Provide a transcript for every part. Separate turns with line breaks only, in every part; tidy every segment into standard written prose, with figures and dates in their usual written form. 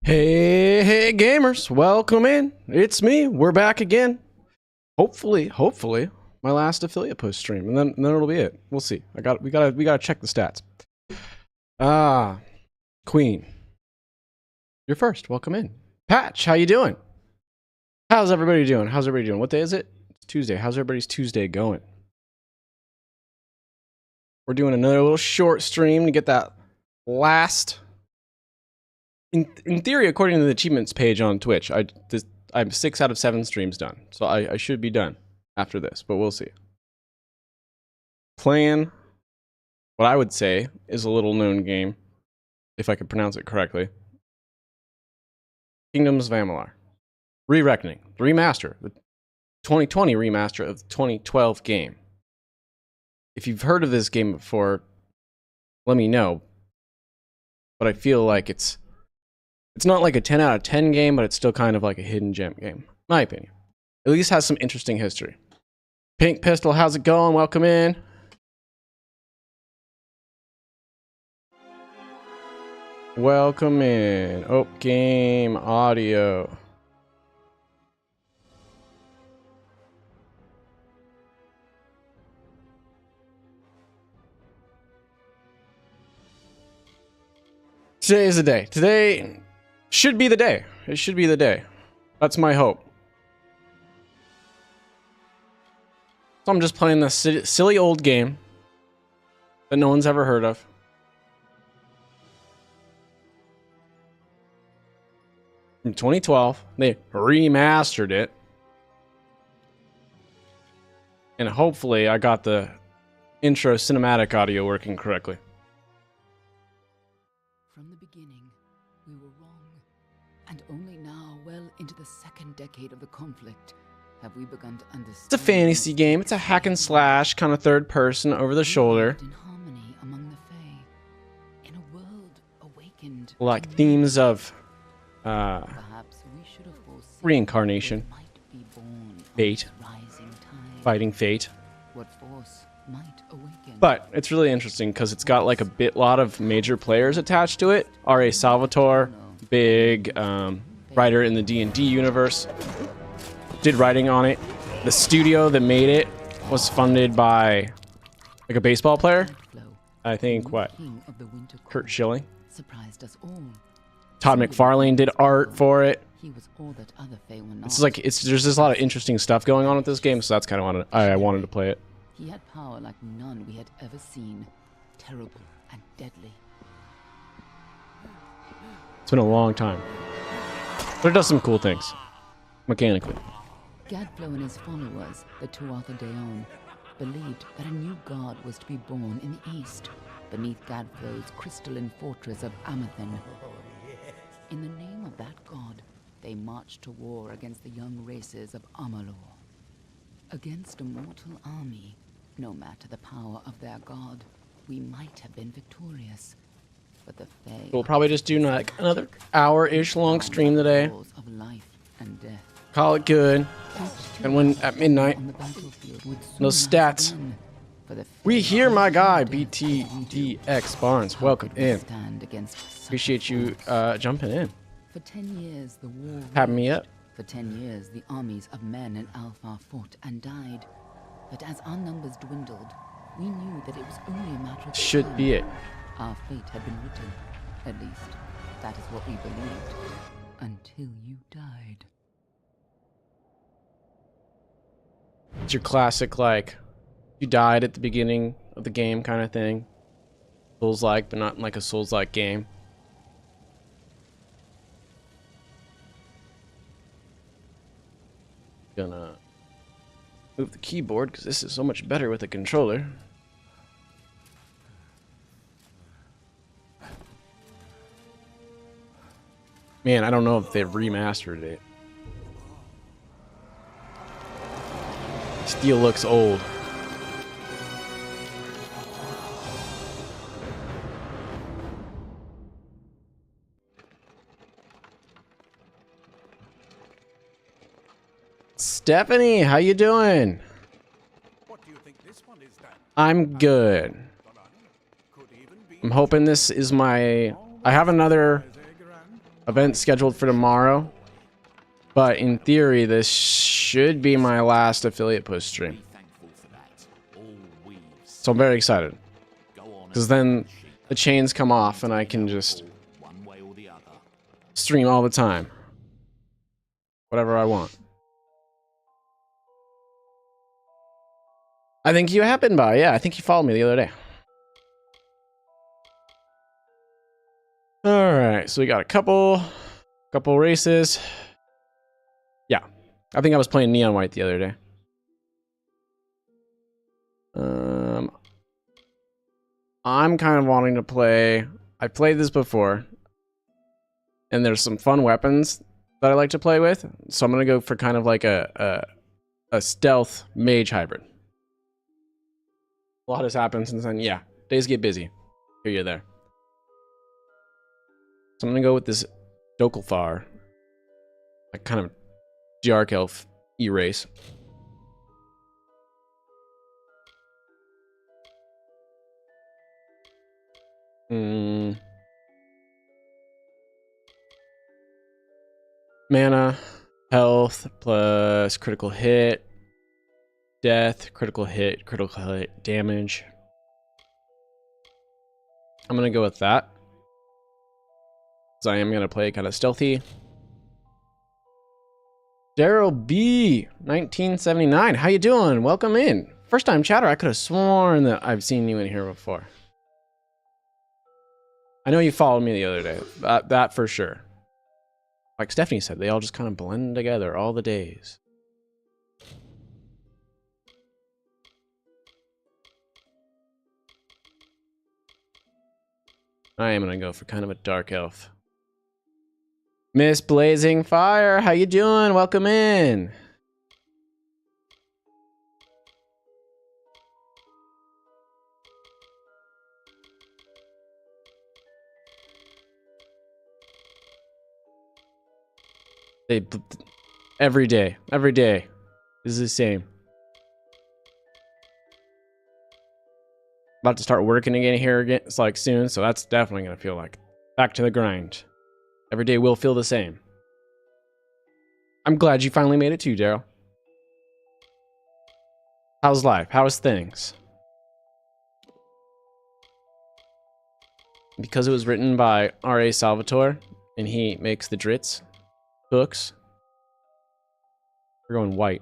Hey gamers, welcome in. It's me. We're back again. Hopefully, my last affiliate post stream, and then it'll be it. We'll see. We gotta check the stats. Queen, you're first. Welcome in. Patch, how you doing? How's everybody doing? What day is it? It's Tuesday. How's everybody's Tuesday going? We're doing another little short stream to get that last. In theory, according to the achievements page on Twitch, I'm 6 out of 7 streams done. So I should be done after this, but we'll see. Playing what I would say is a little known game, if I could pronounce it correctly. Kingdoms of Amalur. Re-Reckoning. The remaster. The 2020 remaster of the 2012 game. If you've heard of this game before, let me know. But I feel like it's not like a 10 out of 10 game, but it's still kind of like a hidden gem game. My opinion. At least has some interesting history. Pink Pistol, how's it going? Welcome in. Welcome in. Oh, game audio. Today is the day. Today should be the day. It should be the day. That's my hope. So I'm just playing this silly old game that no one's ever heard of. From 2012. They remastered it. And hopefully I got the intro cinematic audio working correctly.
From the beginning, we were wrong. And only now, well into the second decade of the conflict, have we begun to understand.
It's a fantasy game. It's a hack and slash kind of third person over the shoulder.
In harmony among the Fae, in a world awakened.
Like themes of
Perhaps we should have foreseen
reincarnation,
might be born
fate,
rising tide.
fighting fate.
What force might awaken.
But it's really interesting because it's got like a lot of major players attached to it. R.A. Salvatore, big writer in the D&D universe, did writing on it. The studio that made it was funded by like a baseball player. I think what? Kurt Schilling.
Surprised us all.
Todd McFarlane did art for it.
He was all that other Fae were not.
It's like there's just a lot of interesting stuff going on with this game, so that's kind of I wanted to play it.
He had power like none we had ever seen, terrible and deadly.
It's been a long time, but it does some cool things mechanically.
Gadflow and his followers, the Tuatha Deon, believed that a new god was to be born in the east, beneath Gadflow's crystalline fortress of Amathen. In the name of that god, they marched to war against the young races of Amalur. Against a mortal army, no matter the power of their god, we might have been victorious. But the Fae
We'll probably just do like another hour-ish long stream today.
of life and death.
Call it good. And when at midnight,
On the battlefield would soon
those
have
stats.
begun, for the Fae
We hear my guy,
death
BTDX Barnes. Welcome
could we
in.
stand against such
Appreciate you jumping in,
For 10 years, the war
having me
raged.
up.
For 10 years, the armies of Men and Alpha fought and died. But as our numbers dwindled, we knew that it was only a matter of
Should
time.
be it.
Our fate had been written. At least, that is what we believed. Until you died.
It's your classic, like, you died at the beginning of the game kind of thing. Souls-like, but not like a Souls-like game. Gonna move the keyboard because this is so much better with a controller. Man, I don't know if they've remastered it. Steel looks old. Stephanie, how you doing?
What do you think this one is then?
I'm good.
Could even be
I'm hoping this is my... I have another Event scheduled for tomorrow. But in theory, this should be my last affiliate push stream. So I'm very excited. Because then the chains come off and I can just stream all the time. Whatever I want. I think you happened by. Yeah, I think you followed me the other day. Alright, so we got a couple races. Yeah, I think I was playing Neon White the other day. I'm kind of wanting to play... I played this before. And there's some fun weapons that I like to play with. So I'm going to go for kind of like a stealth mage hybrid. A lot has happened since then. Yeah, days get busy. Here you're there. So I'm going to go with this Dokelthar. Like kind of Dark Elf E-race. Mana, health, plus critical hit, death, critical hit, damage. I'm going to go with that. So I am going to play kind of stealthy. Daryl B, 1979. How you doing? Welcome in. First time chatter. I could have sworn that I've seen you in here before. I know you followed me the other day. That for sure. Like Stephanie said, they all just kind of blend together all the days. I am going to go for kind of a dark elf. Miss Blazing Fire, how you doing? Welcome in. Every day is the same. About to start working again here again. It's like soon, so that's definitely gonna feel like back to the grind. Every day will feel the same. I'm glad you finally made it too, Daryl. How's life? How's things? Because it was written by R.A. Salvatore and he makes the drits hooks. We're going white.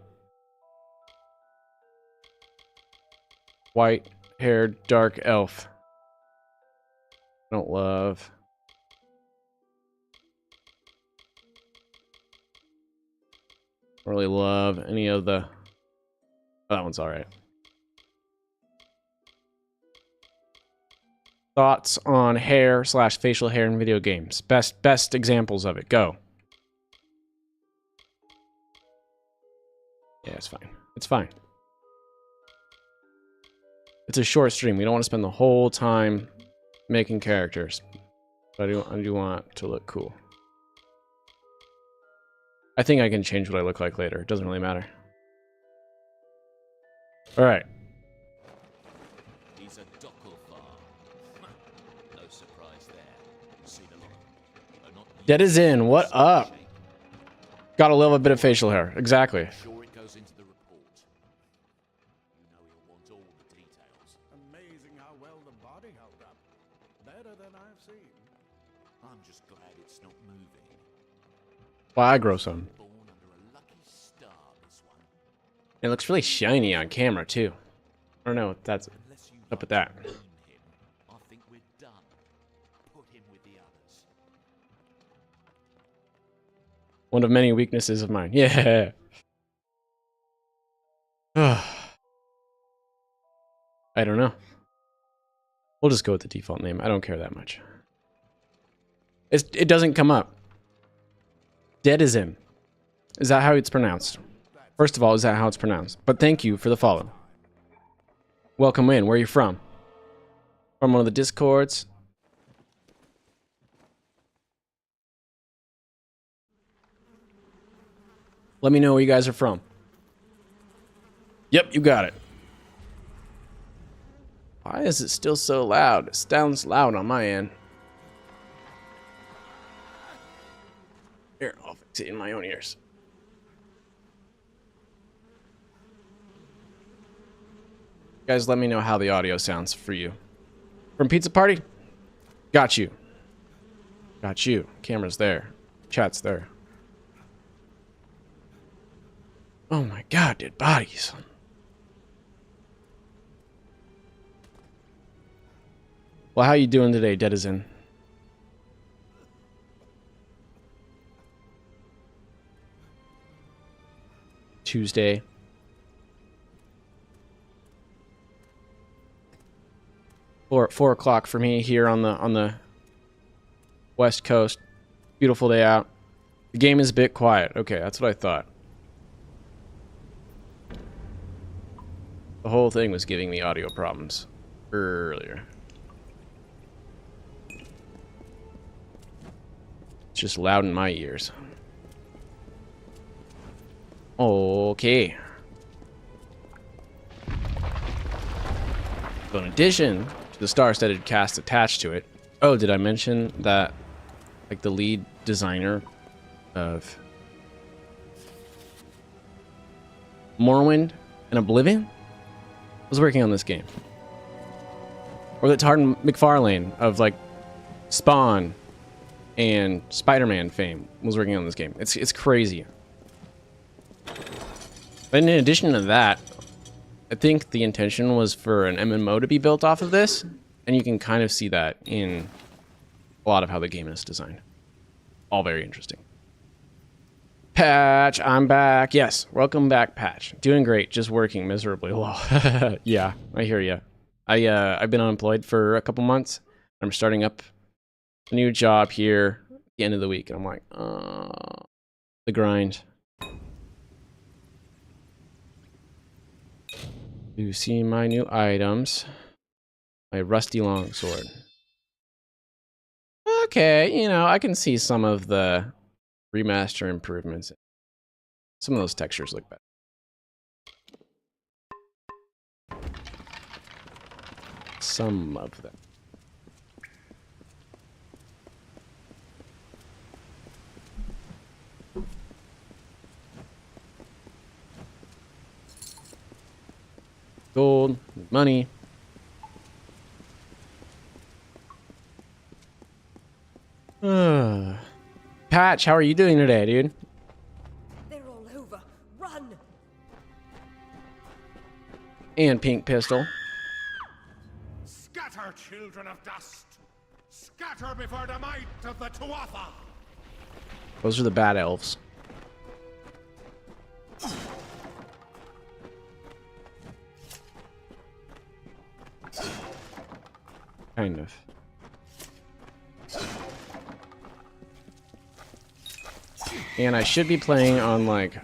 White-haired dark elf. Don't love. Don't really love any of the... Oh, that one's alright. Thoughts on hair / facial hair in video games. Best examples of it. Go. Yeah, it's fine. It's fine. It's a short stream. We don't want to spend the whole time making characters. But I do want to look cool. I think I can change what I look like later. It doesn't really matter. Alright.
He's a Dokelthar. No surprise there. You've seen a lot. Not
Dead is in. What up? Gotta love a bit of facial hair. Exactly.
sure it goes into the report. You know he'll want all the details.
Amazing how well the body held up. Better than I've seen.
I'm just glad it's not moving.
Why I grow some.
Born under a lucky star, this one.
It looks really shiny on camera too. I don't know what that's
Unless you
up with that.
own him, I think we're done. Put him with the others.
One of many weaknesses of mine. Yeah. I don't know. We'll just go with the default name. I don't care that much. It doesn't come up. Dead is in. Is that how it's pronounced? First of all, is that how it's pronounced? But thank you for the follow. Welcome in. Where are you from? From one of the Discords? Let me know where you guys are from. Yep, you got it. Why is it still so loud? It sounds loud on my end. Here, I'll fix it in my own ears. Guys, let me know how the audio sounds for you. From Pizza Party? Got you. Got you. Camera's there. Chat's there. Oh my god, dead bodies. Well, how you doing today, Denizen? Tuesday. Four o'clock for me here on the West Coast. Beautiful day out. The game is a bit quiet. Okay, that's what I thought. The whole thing was giving me audio problems earlier. It's just loud in my ears. Okay. So in addition to the star-studded cast attached to it, oh, did I mention that like the lead designer of Morrowind and Oblivion was working on this game? Or that Tartan McFarlane of like Spawn and Spider-Man fame was working on this game. It's crazy. But in addition to that, I think the intention was for an MMO to be built off of this, and you can kind of see that in a lot of how the game is designed. All very interesting. Patch, I'm back. Yes, welcome back, Patch. Doing great, just working miserably. Well, yeah, I hear you. I've been unemployed for a couple months. I'm starting up a new job here at the end of the week, and I'm like, the grind. You see my new items. My rusty longsword. Okay, you know, I can see some of the remaster improvements. Some of those textures look better. Some of them. Gold, money. Patch, how are you doing today, dude?
They're all over. Run!
And Pink Pistol.
Scatter, children of dust! Scatter before the might of the Tuatha!
Those are the bad elves. Kind of. And I should be playing on, like,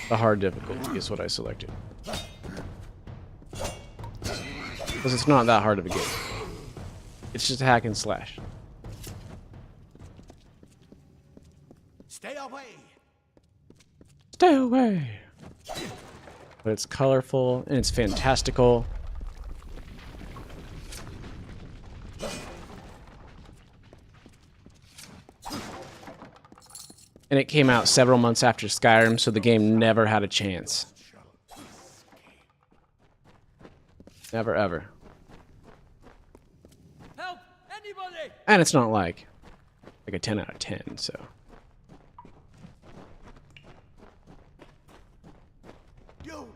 the hard difficulty is what I selected. Because it's not that hard of a game. It's just a hack and slash.
Stay away!
Stay away! But it's colorful, and it's fantastical. And it came out several months after Skyrim, so the game never had a chance. Never, ever.
Help! Anybody!
And it's not like a 10 out of 10, so.
You!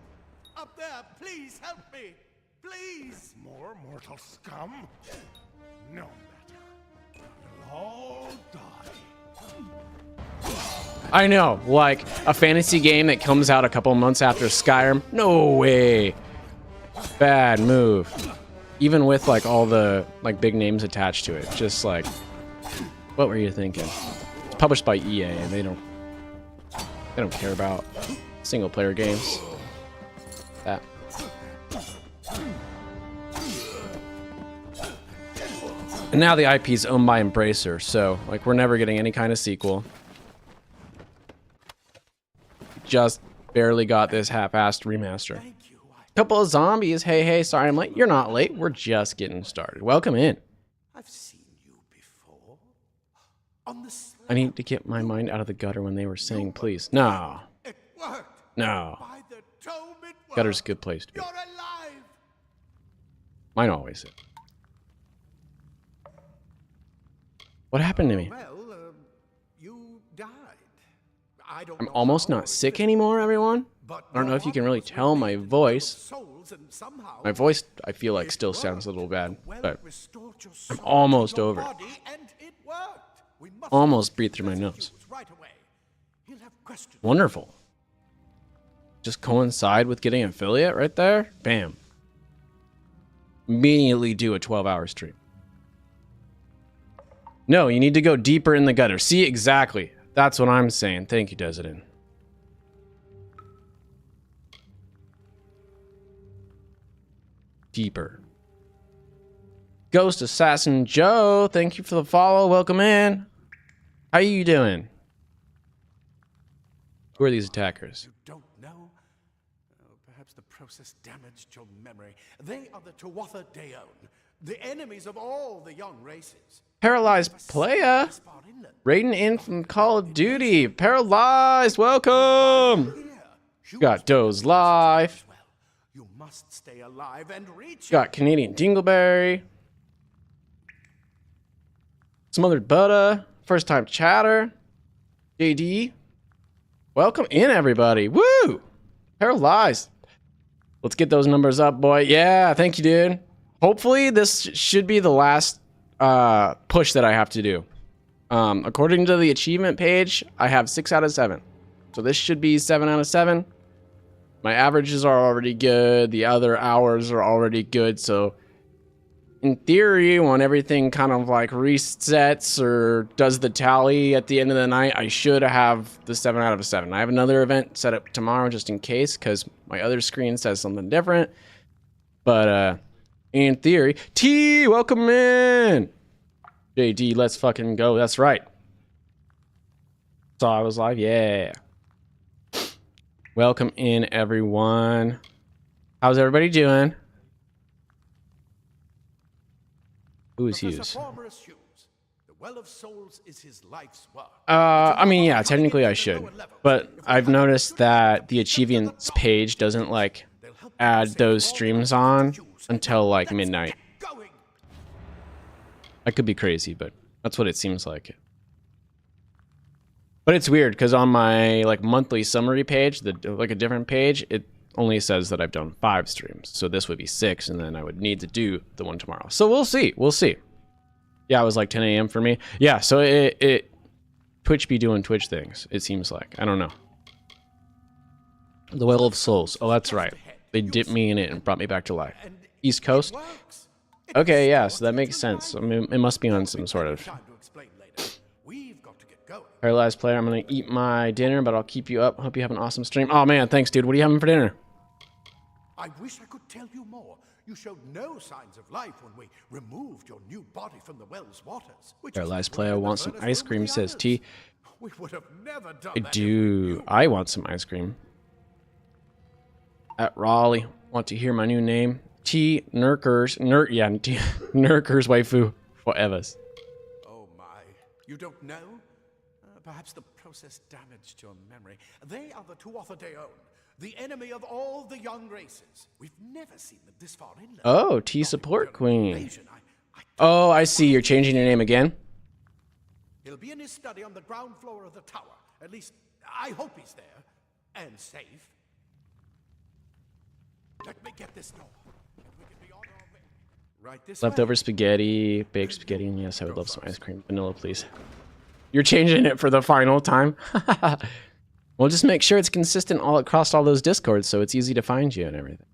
Up there! Please help me! Please! More mortal scum? No matter. You'll all die.
I know, like a fantasy game that comes out a couple months after Skyrim. No way. Bad move. Even with like all the like big names attached to it. Just like, what were you thinking? It's published by EA and they don't care about single player games. That. And now the IP is owned by Embracer, so like we're never getting any kind of sequel. Just barely got this half-assed remaster. Couple of zombies. Hey, sorry I'm late. You're not late. We're just getting started. Welcome in.
I've seen you before. On the
I need to get my mind out of the gutter when they were saying please. No.
It worked.
No.
By the tome it worked.
Gutter's a good place to be.
You're alive.
Mine always is. What happened to me?
Well, you died. I don't
I'm
know
almost
how
not
it
sick
did,
anymore, everyone.
but
I don't know
your
if you can really
bodies
tell my
remained in
voice.
souls and somehow
My voice, I feel like,
it
still sounds a
worked.
little bad,
Well,
but
restored your
I'm
soul
almost
to your
over it.
body, and it worked. We must
Almost
rescue
breathed through my
Mr.
nose.
Hughes right away. He'll have questions.
wonderful. Just coincide with getting affiliate right there. Bam. Immediately do a 12-hour stream. No, you need to go deeper in the gutter. See, exactly. That's what I'm saying. Thank you, Desidin. Deeper. Ghost Assassin Joe, thank you for the follow. Welcome in. How you doing? Who are these attackers?
You don't know? Perhaps the process damaged your memory. They are the Tuatha Deon, the enemies of all the young races.
Paralyzed Playa. Raiding in from Call of Duty. Paralyzed, welcome. Got Doe's Life.
You must stay alive and reach.
Got Canadian Dingleberry. Smothered Butter. First time chatter. JD. Welcome in, everybody. Woo! Paralyzed. Let's get those numbers up, boy. Yeah, thank you, dude. Hopefully, this should be the last push that I have to do. According to the achievement page, I have 6 out of 7. So this should be 7 out of 7. My averages are already good. The other hours are already good. So in theory, when everything kind of like resets or does the tally at the end of the night, I should have the 7 out of 7. I have another event set up tomorrow just in case, because my other screen says something different. But in theory, T, welcome in. JD, let's fucking go. That's right. Saw I was live. Yeah. Welcome in, everyone. How's everybody doing? Who is Hughes?
The Well of Souls is his life's work.
I mean, yeah, technically I should, but I've noticed that the achievements page doesn't like add those streams on until like midnight. I could be crazy, but that's what it seems like. But it's weird because on my like monthly summary page, like a different page, it only says that I've done 5 streams. So this would be 6, and then I would need to do the one tomorrow. So we'll see. We'll see. Yeah, it was like 10 a.m. for me. Yeah, so it Twitch be doing Twitch things, it seems like. I don't know. The Well of Souls. Oh, that's right. They dipped me in it and brought me back to life. East Coast? Okay, yeah, so that makes sense. I mean, it must be on some sort of paralyzed player. I'm gonna eat my dinner, but I'll keep you up. Hope you have an awesome stream. Oh man, thanks, dude. What are you having for dinner?
I wish I could tell you more. You showed no signs of life when we removed your new body from the well's waters.
Paralyzed player wants some ice cream, says T.
We would have never done
I
that
do. I want some ice cream. At Raleigh, want to hear my new name? T. Nurkers. Nurkers waifu forever.
Oh my. You don't know? Perhaps the process damaged your memory. They are the Tuatha Deon, the enemy of all the young races. We've never seen them this far inland.
Oh, T support queen. Oh, I see. You're changing your name again?
He'll be in his study on the ground floor of the tower. At least, I hope he's there. And safe. Let me get this door. And we can be on our way. Right this
Leftover
way.
spaghetti, baked spaghetti, and yes, I would love some ice cream. Vanilla, please. You're changing it for the final time? Well, just make sure it's consistent all across all those discords so it's easy to find you and everything.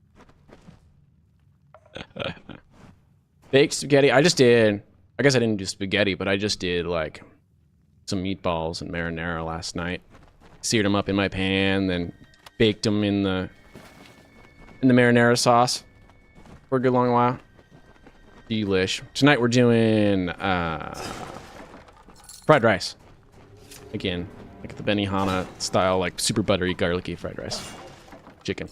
Baked spaghetti. I just did... I guess I didn't do spaghetti, but I just did, like, some meatballs and marinara last night. Seared them up in my pan, then baked them in the marinara sauce for a good long while. Delish. Tonight we're doing... fried rice. Again, like the Benihana style, like super buttery, garlicky fried rice. Chicken.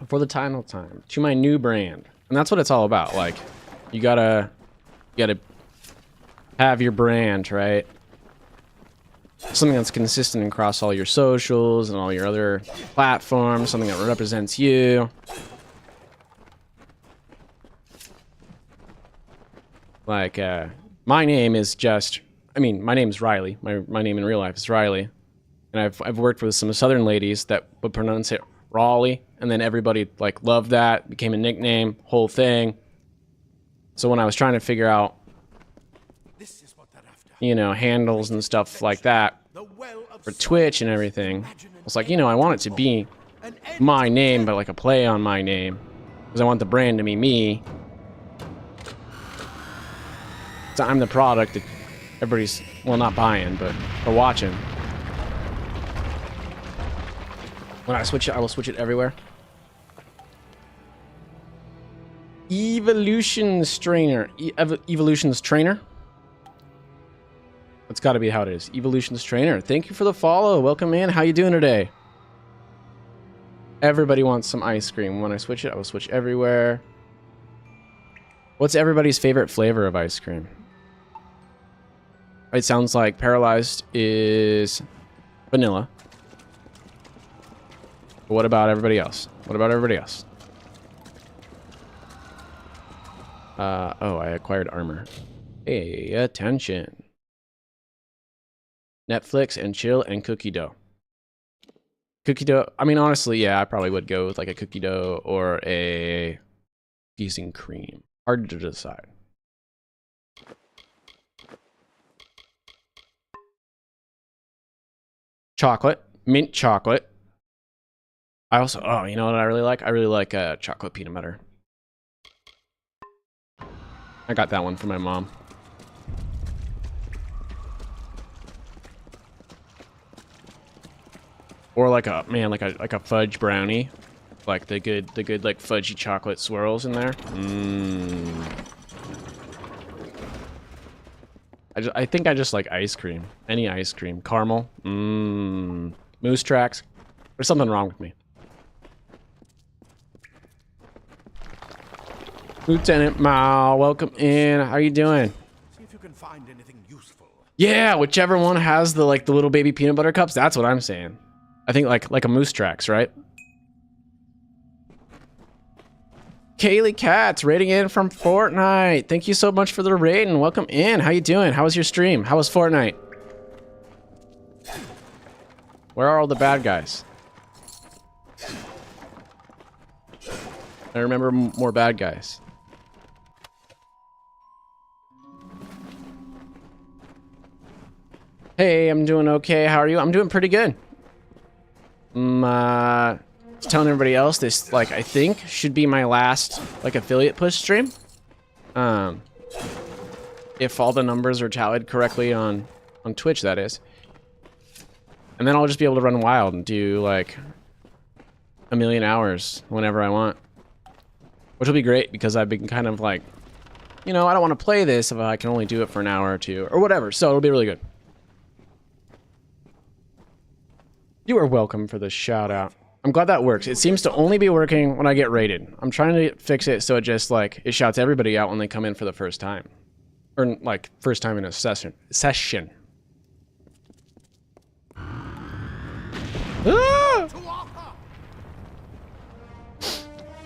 For the final time. To my new brand. And that's what it's all about. Like, you gotta have your brand, right? Something that's consistent across all your socials and all your other platforms, something that represents you. Like, my name is just, I mean, my name is Riley. My name in real life is Riley. And I've worked with some Southern ladies that would pronounce it Raleigh, and then everybody, like, loved that, became a nickname, whole thing. So when I was trying to figure out, you know, handles and stuff like that for Twitch and everything, I was like, you know, I want it to be my name, but like a play on my name, because I want the brand to be me. So I'm the product that everybody's, well, not buying, but or watching. When I switch it, I will switch it everywhere. Evolutions Trainer. Evolutions Trainer? That's got to be how it is. Evolutions Trainer. Thank you for the follow. Welcome in. How you doing today? Everybody wants some ice cream. When I switch it, I will switch everywhere. What's everybody's favorite flavor of ice cream? It sounds like Paralyzed is vanilla. But what about everybody else? What about everybody else? Oh, I acquired armor. Hey, attention. Netflix and chill and cookie dough. Cookie dough, I mean, honestly, yeah, I probably would go with like a cookie dough or a cookies and cream. Hard to decide. Chocolate, mint chocolate. I also, oh, you know what I really like? I really like chocolate peanut butter. I got that one from my mom. Or like a, man, like a fudge brownie. Like the good like fudgy chocolate swirls in there. I think I just like ice cream. Any ice cream. Caramel. Moose tracks. There's something wrong with me. Lieutenant Mao, welcome in. How you doing?
See if you can find anything useful.
Yeah, whichever one has the like the little baby peanut butter cups. That's what I'm saying. I think like a moose tracks, right? Kaylee Katz raiding in from Fortnite. Thank you so much for the raid and welcome in. How you doing? How was your stream? How was Fortnite? Where are all the bad guys? I remember more bad guys. Hey, I'm doing okay. How are you? I'm doing pretty good. Telling everybody else this, like, I think should be my last like affiliate push stream. If all the numbers are tallied correctly on Twitch, that is. And then I'll just be able to run wild and do like 1,000,000 hours whenever I want. Which will be great because I've been kind of like, you know, I don't want to play this if I can only do it for an hour or two or whatever. So it'll be really good. You are welcome for the shout out. I'm glad that works. It seems to only be working when I get raided. I'm trying to fix it so it just like it shouts everybody out when they come in for the first time. Or like first time in a session. Ah!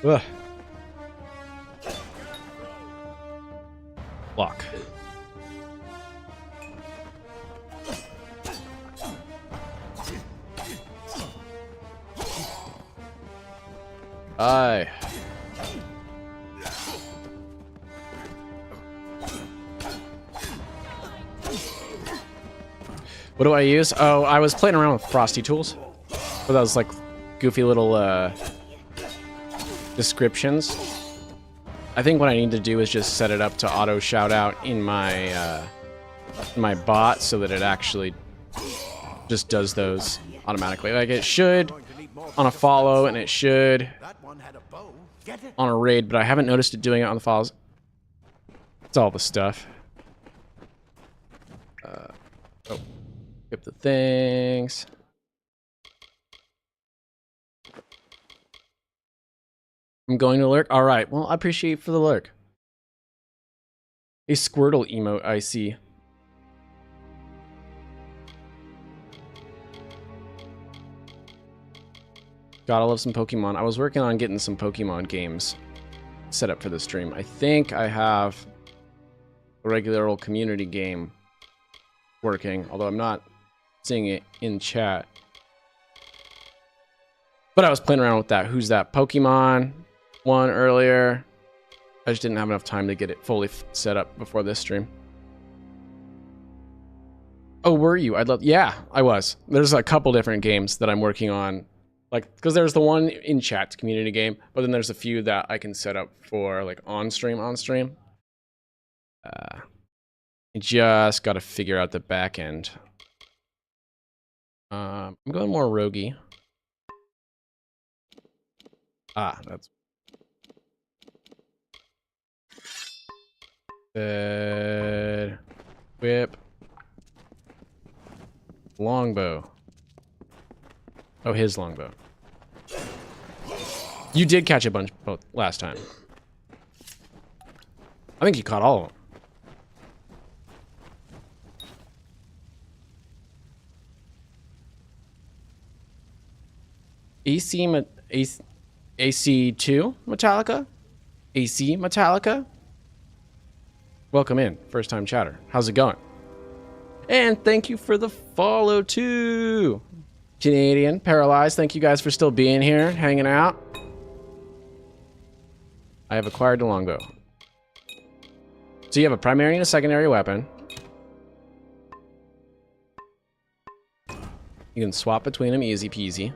Ugh. Lock. Aye. What do I use? Oh, I was playing around with Frosty tools. For those like goofy little descriptions. I think what I need to do is just set it up to auto shout out in my my bot so that it actually just does those automatically. Like it should on a follow and it should on a raid, but I haven't noticed it doing it on the follows. It's all the stuff. Oh, skip the things. I'm going to lurk. All right. Well, I appreciate you for the lurk. A Squirtle emote, I see. Gotta love some Pokemon. I was working on getting some Pokemon games set up for the stream. I think I have a regular old community game working, although I'm not seeing it in chat. But I was playing around with that Who's That Pokemon one earlier. I just didn't have enough time to get it fully set up before this stream. Oh, were you? Yeah, I was. There's a couple different games that I'm working on. Like, because there's the one in chat's community game, but then there's a few that I can set up for like on stream. I just got to figure out the back end. I'm going more roguey. That's good. Whip. Longbow. Oh, his longbow. You did catch a bunch both last time. I think you caught all of them. AC2 Metallica? AC Metallica? Welcome in, first time chatter. How's it going? And thank you for the follow too. Canadian, Paralyzed, thank you guys for still being here, hanging out. I have acquired the longbow. So you have a primary and a secondary weapon. You can swap between them easy peasy.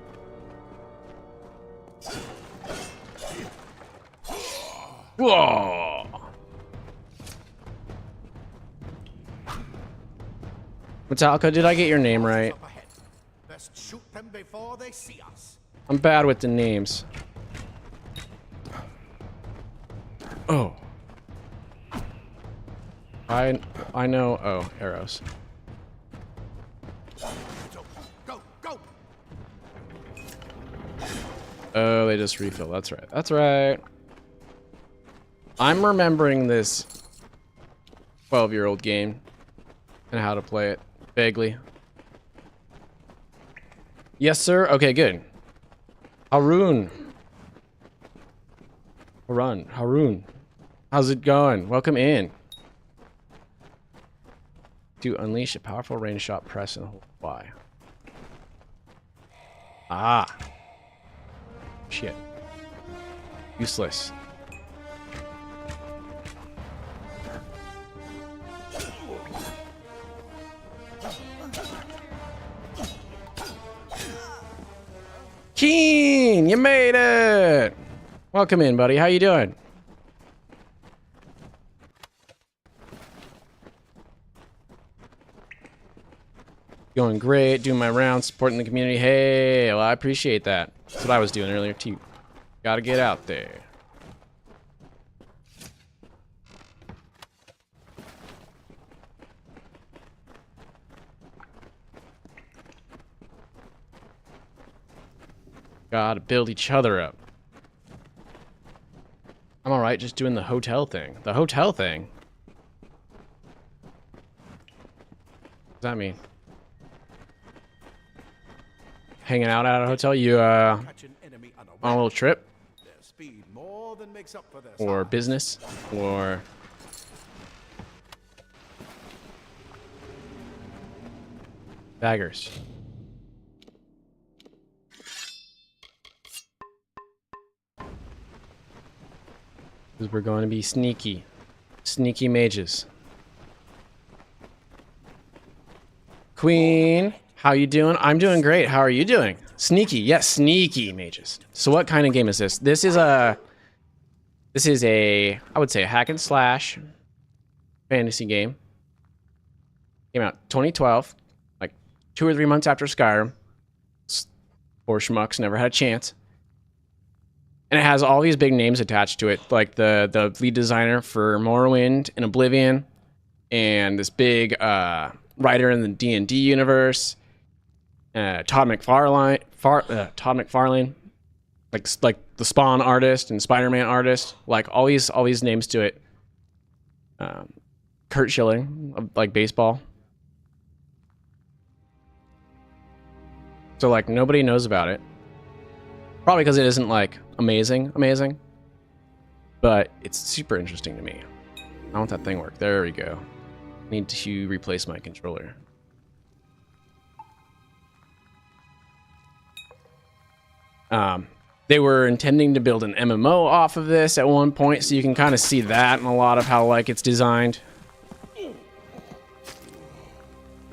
Whoa! Metallica, did I get your name right?
Best shoot them before they see us.
I'm bad with the names. Oh. I know. Oh, arrows.
Go, go.
Oh, they just refill. That's right. That's right. I'm remembering this 12-year-old game and how to play it vaguely. Yes, sir. Okay, good. Haroon. How's it going? Welcome in. To unleash a powerful range shot, press and hold Y. Ah. Shit. Useless. Keen, you made it. Welcome in, buddy. How you doing? Going great, doing my rounds, supporting the community. Hey, well, I appreciate that. That's what I was doing earlier too. Gotta get out there. Gotta build each other up. I'm alright just doing the hotel thing. The hotel thing? What does that mean? Hanging out at a hotel? You, on a little trip? Or business? Or... Daggers. Because we're going to be sneaky. Sneaky mages. Queen, how you doing? I'm doing great. How are you doing? Sneaky. Yes, sneaky mages. So what kind of game is this? This is a, I would say, a hack and slash fantasy game. Came out 2012, like 2 or 3 months after Skyrim. Poor schmucks never had a chance. And it has all these big names attached to it, like the lead designer for Morrowind and Oblivion, and this big writer in the D&D universe, Todd McFarlane, like the Spawn artist and Spider-Man artist, like all these names to it. Kurt Schilling, like baseball. So like nobody knows about it. Probably because it isn't like amazing, but it's super interesting to me. I want that thing work. There we go. Need to replace my controller. They were intending to build an MMO off of this at one point, so you can kind of see that in a lot of how like it's designed. But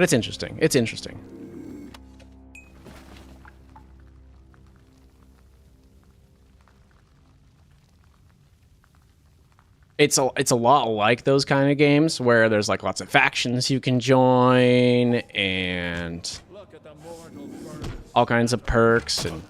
it's interesting. It's interesting. It's a lot like those kind of games where there's like lots of factions you can join and all kinds of perks and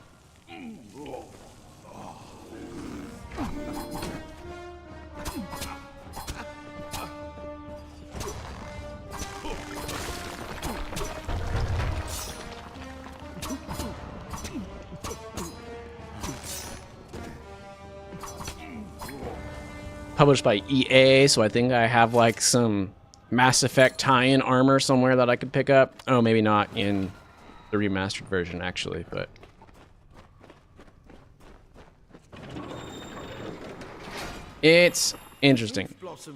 published by EA, so I think I have like some Mass Effect tie-in armor somewhere that I could pick up. Oh, maybe not in the remastered version actually, but it's interesting.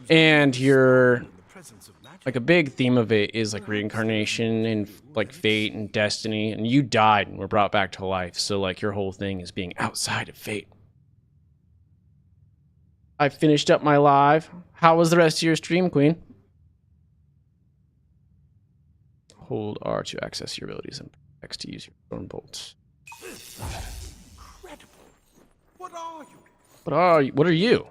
And you're like a big theme of it is like reincarnation and like fate and destiny, and you died and were brought back to life, so like your whole thing is being outside of fate. I finished up my live. How was the rest of your stream, Queen? Hold R to access your abilities and X to use your storm bolts.
Incredible. What are you?
What are you? What are you?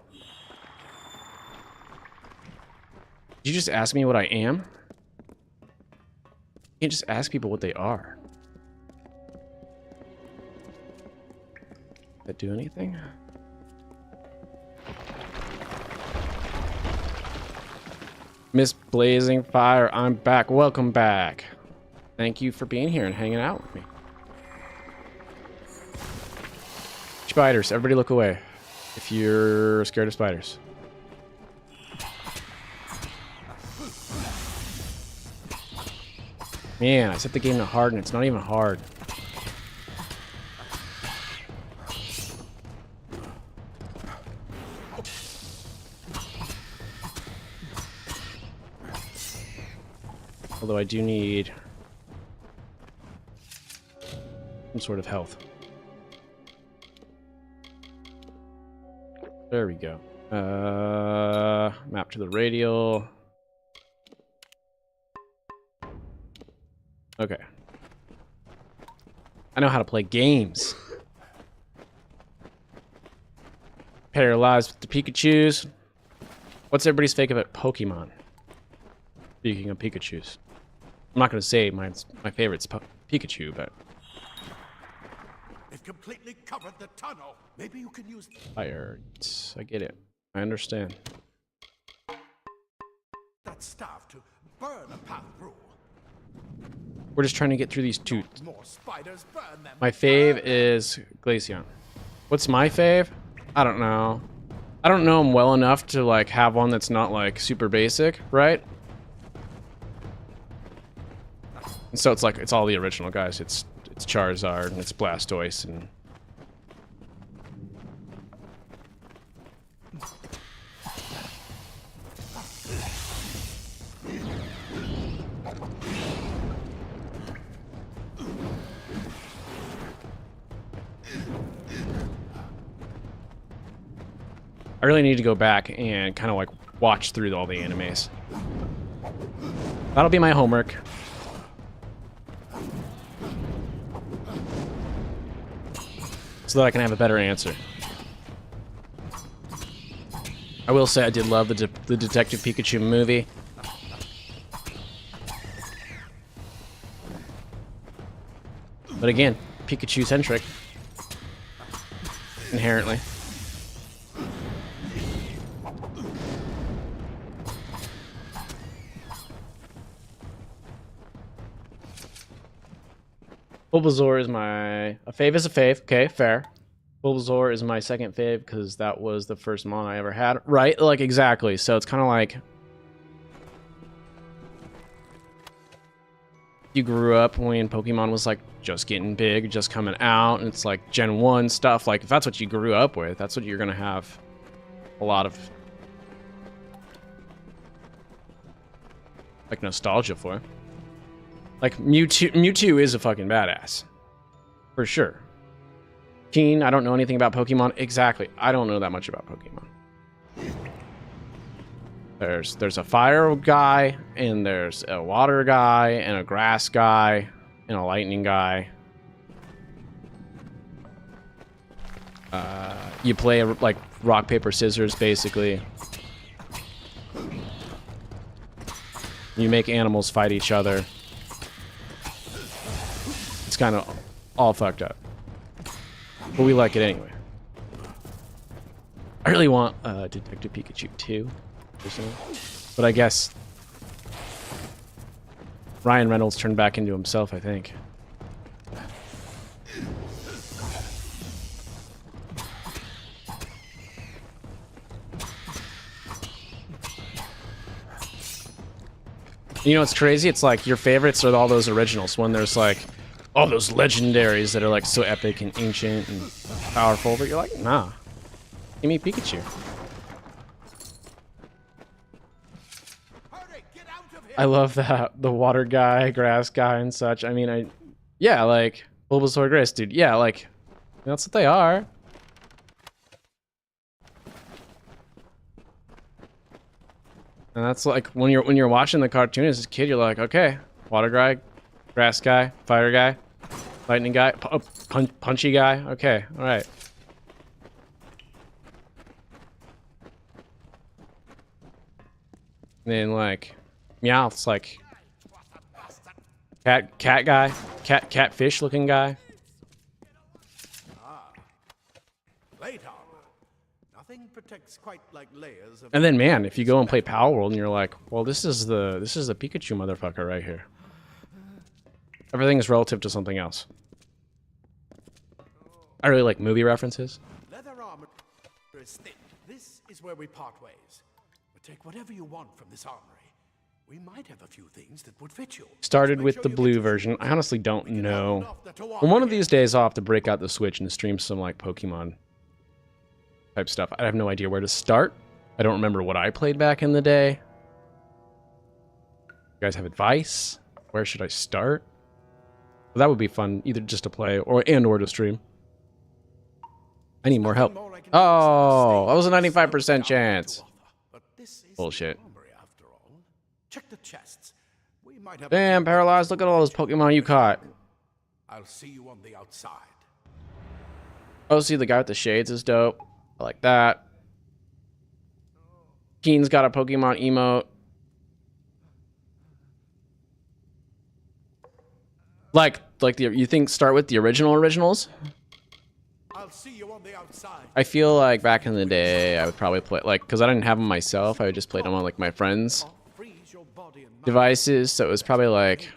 Did you just ask me what I am? You can't just ask people what they are. Did that do anything? Miss Blazing Fire, I'm back. Welcome back. Thank you for being here and hanging out with me. Spiders, everybody look away if you're scared of spiders. Man, I set the game to hard and it's not even hard. Although I do need some sort of health. There we go. Map to the radial. Okay. I know how to play games. Paralyzed with the Pikachus. What's everybody's favorite Pokemon? Speaking of Pikachus. I'm not going to say my favorite's Pikachu, but...
They've completely covered the tunnel. Maybe you can use...
Fire. I get it. I understand.
that staff to burn a path through.
We're just trying to get through these two.
More spiders, burn them.
My fave is Glaceon. What's my fave? I don't know. I don't know him well enough to like have one that's not like super basic, right? And so it's like it's all the original guys. It's Charizard and it's Blastoise and I really need to go back and kind of like watch through all the animes. That'll be my homework. So that I can have a better answer. I will say I did love the Detective Pikachu movie. But again, Pikachu-centric. Inherently. Bulbasaur is my... A fave is a fave. Okay, fair. Bulbasaur is my second fave because that was the first mon I ever had. Right? Like, exactly. So it's kind of like... you grew up when Pokemon was like just getting big, just coming out, and it's like Gen 1 stuff, like if that's what you grew up with, that's what you're gonna have a lot of like nostalgia for. Like Mewtwo is a fucking badass. For sure. Keen, I don't know anything about Pokemon. Exactly. I don't know that much about Pokemon. There's a fire guy, and there's a water guy, and a grass guy, and a lightning guy. You play like rock, paper, scissors, basically. You make animals fight each other. It's kind of all fucked up. But we like it anyway. I really want Detective Pikachu 2. Personally. But I guess Ryan Reynolds turned back into himself, I think. You know what's crazy? It's like your favorites are all those originals. When there's like all those legendaries that are like so epic and ancient and powerful, but you're like, nah. Give me Pikachu. I love that, the water guy, grass guy, and such. I mean, yeah, like Bulbasaur, Grass, dude. Yeah, like that's what they are. And that's like when you're watching the cartoon as a kid, you're like, okay, water guy, grass guy, fire guy, lightning guy, punchy guy. Okay, all right. And then like Meowth's like cat guy, catfish looking guy.
Plate armor. Nothing protects quite like layers of.
And then man, if you go and play Power World and you're like, well, this is the Pikachu motherfucker right here. Everything is relative to something else. I really like movie references.
Leather armor is thin. This is where we part ways. But take whatever you want from this armory. We might have a few things that would fit you.
Started with the blue version. I honestly don't know. Well, one of these days I'll have to break out the Switch and stream some like Pokemon type stuff. I have no idea where to start. I don't remember what I played back in the day. You guys have advice? Where should I start? Well, that would be fun, either just to play or to stream. I need more help. Oh, that was a 95% chance. Bullshit.
Check the chests. We might have.
Damn, Paralyzed, look at all those Pokemon you caught.
I'll see you on the outside.
Oh, see, the guy with the shades is dope. I like that. Keen's got a Pokemon emote. Like you think start with the originals?
I'll see you on the outside.
I feel like back in the day, I would probably play, like, because I didn't have them myself, I would just play them on, like, my friends' devices, so it was probably, like,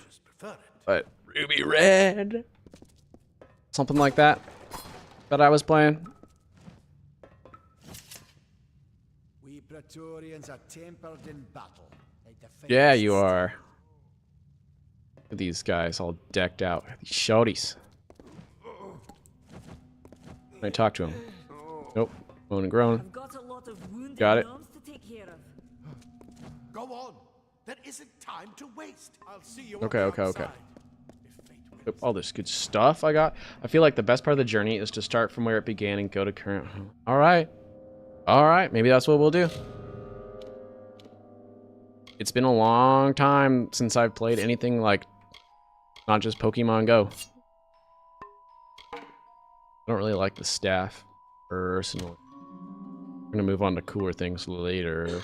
what, Ruby Red? Something like that I was playing.
We Praetorians are tempered in battle.
Yeah, you are. Look at these guys all decked out. These shorties. I talk to him. Nope. Moan and groan.
I've got a lot of wounded
Got it.
gnomes to take care of.
Go on. There isn't time to waste. I'll see you.
Okay. Yep, all this good stuff I got. I feel like the best part of the journey is to start from where it began and go to current. All right. Maybe that's what we'll do. It's been a long time since I've played anything like not just Pokemon Go. I don't really like the staff personally. We're gonna move on to cooler things later.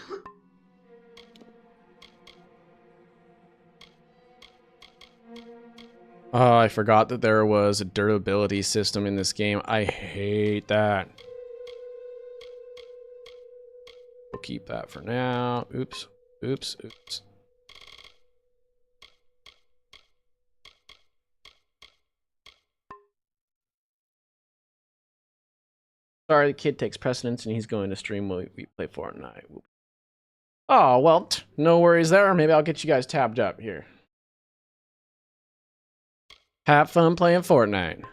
Oh, I forgot that there was a durability system in this game. I hate that. We'll keep that for now. Oops. Sorry, the kid takes precedence and he's going to stream while we play Fortnite. Oh, well, no worries there. Maybe I'll get you guys tabbed up here. Have fun playing Fortnite.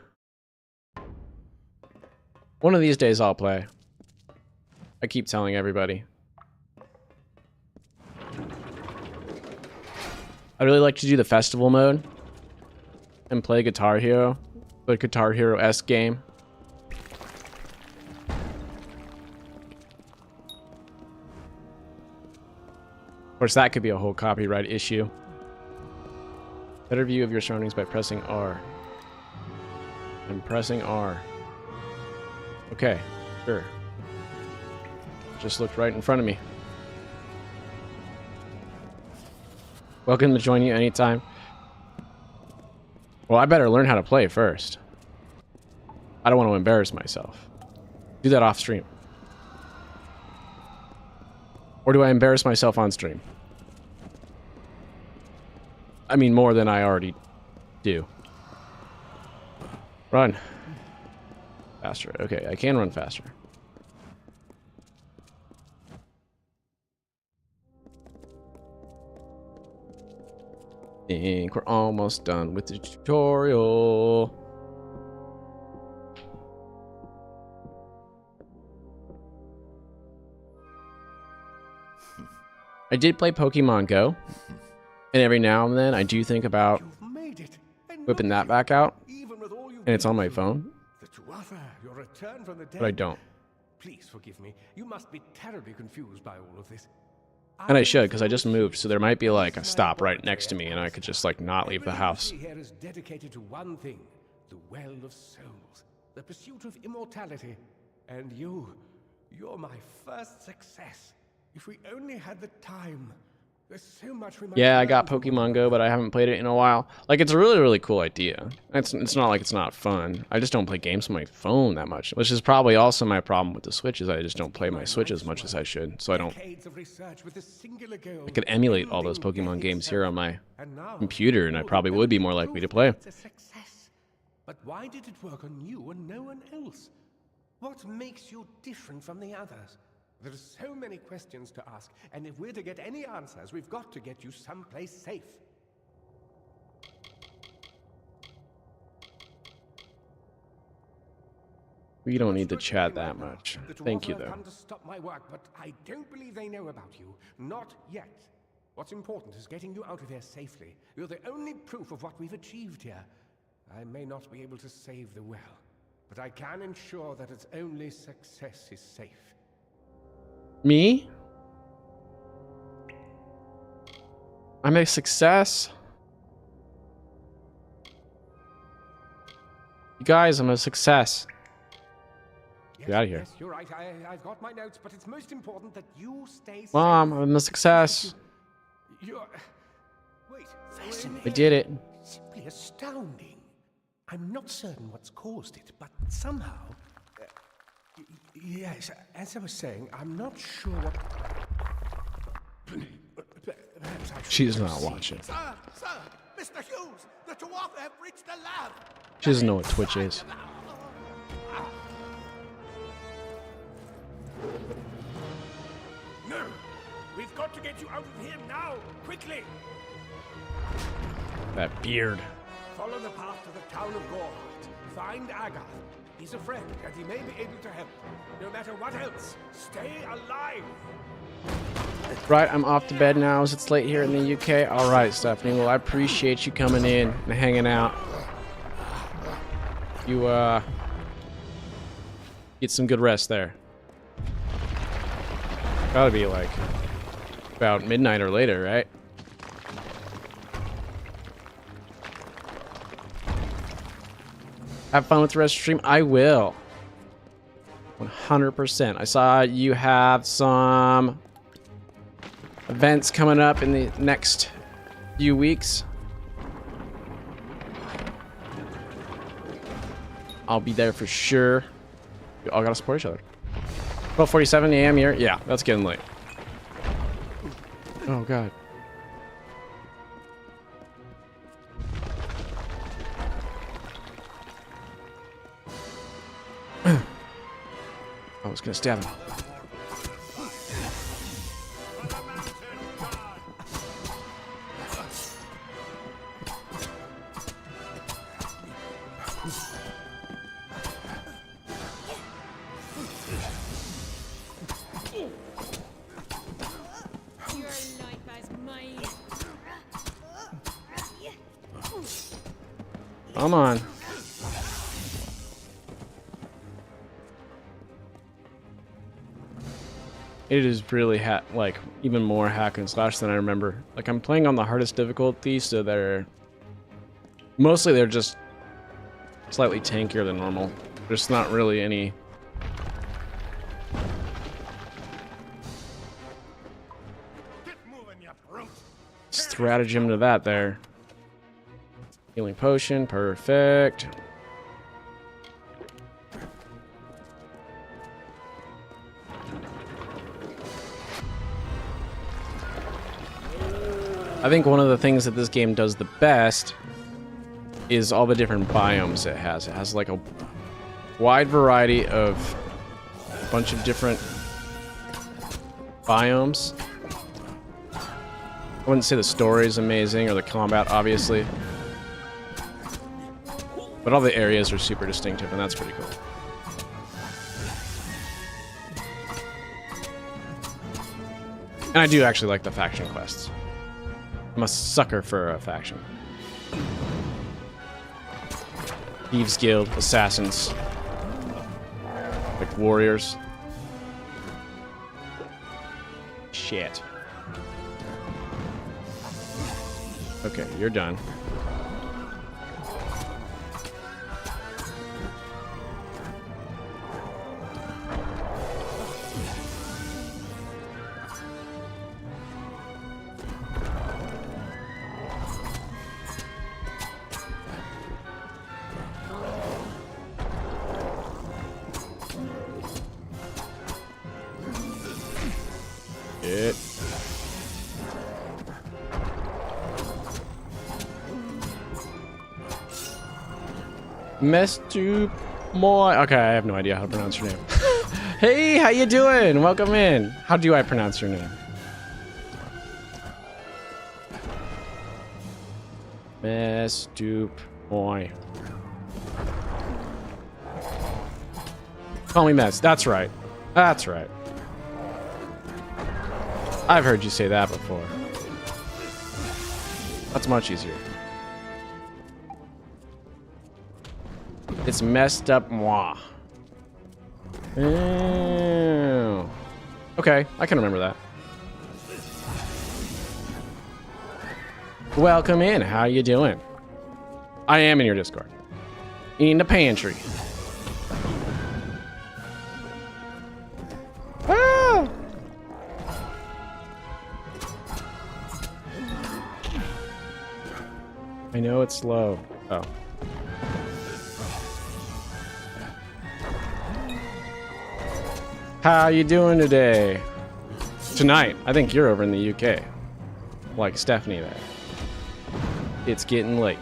One of these days I'll play. I keep telling everybody. I really like to do the festival mode and play Guitar Hero, the Guitar Hero-esque game. Of course, that could be a whole copyright issue. Better view of your surroundings by pressing R. I'm pressing R. Okay, sure. Just looked right in front of me. Welcome to join you anytime. Well, I better learn how to play first. I don't want to embarrass myself. Do that off stream. Or do I embarrass myself on stream? I mean, more than I already do. Run. Faster. Okay, I can run faster. I think we're almost done with the tutorial. I did play Pokemon Go, and every now and then I do think about whipping that back out, and it's on my phone, but I don't.
Please forgive me. You must be terribly confused by all of this.
And I should, because I just moved, so there might be like a stop right next to me, and I could just like not leave the house.
Here is dedicated to one thing: the well of souls, the pursuit of immortality. And you're my first success. If we only had the time. There's so much we might
Yeah, I got Pokemon Go, but I haven't played it in a while. Like, it's a really, really cool idea. It's not like it's not fun. I just don't play games on my phone that much, which is probably also my problem with the Switch, is I just don't play my Switch as much as I should. So I don't... I could emulate all those Pokemon games here on my computer, and I probably would be more likely to play.
But why did it work on you and no one else? What makes you different from the others? There are so many questions to ask, and if we're to get any answers, we've got to get you someplace safe.
We don't need to chat that much. Thank you, though.
Come to stop my work, but I don't believe they know about you. Not yet. What's important is getting you out of here safely. You're the only proof of what we've achieved here. I may not be able to save the well, but I can ensure that its only success is safe.
Me? I'm a success. You guys, I'm a success.
Yes,
Get out of here.
Yes, you're right. I've got my notes, but it's most important that you stay
Mom,
safe.
I'm a success.
You're... Wait.
I did it.
Simply astounding. I'm not certain what's caused it, but somehow... yes, as I was saying, I'm not sure what... Perhaps I should
She's not
proceed.
watching.
Sir, Mr. Hughes, the Tuatha have reached the lab.
She doesn't know what Twitch is.
No! We've got to get you out of here now! Quickly!
That beard.
Follow the path to the town of Gorhart. Find Agath. He's a friend, and he may be able to help. No matter what else, stay alive!
Right, I'm off to bed now as it's late here in the UK. Alright, Stephanie. Well, I appreciate you coming in and hanging out. You, get some good rest there. Gotta be, like, about midnight or later, right? Have fun with the rest of the stream? I will. 100%. I saw you have some events coming up in the next few weeks. I'll be there for sure. We all gotta support each other. 12:47 a.m. here. Yeah, that's getting late. Oh god. I was gonna stab him. Come on. It is really like even more hack and slash than I remember. Like I'm playing on the hardest difficulty, so they're just slightly tankier than normal. There's not really any stratagem to that there. Healing potion, perfect. I think one of the things that this game does the best is all the different biomes it has. It has like a wide variety of a bunch of different biomes. I wouldn't say the story is amazing or the combat, obviously. But all the areas are super distinctive, and that's pretty cool. And I do actually like the faction quests. I'm a sucker for a faction. Thieves Guild, assassins, like warriors. Shit. Okay, you're done. It. Mestu Moy. Okay, I have no idea how to pronounce your name. Hey, how you doing? Welcome in. How do I pronounce your name? Mestu Moy. Call me Mess. That's right. That's right. I've heard you say that before. That's much easier. It's messed up moi. Oh. Okay, I can remember that. Welcome in. How you doing? I am in your Discord. In the pantry. Ah! I know it's slow. Oh. How you doing today? Tonight. I think you're over in the UK. Like Stephanie there. It's getting late.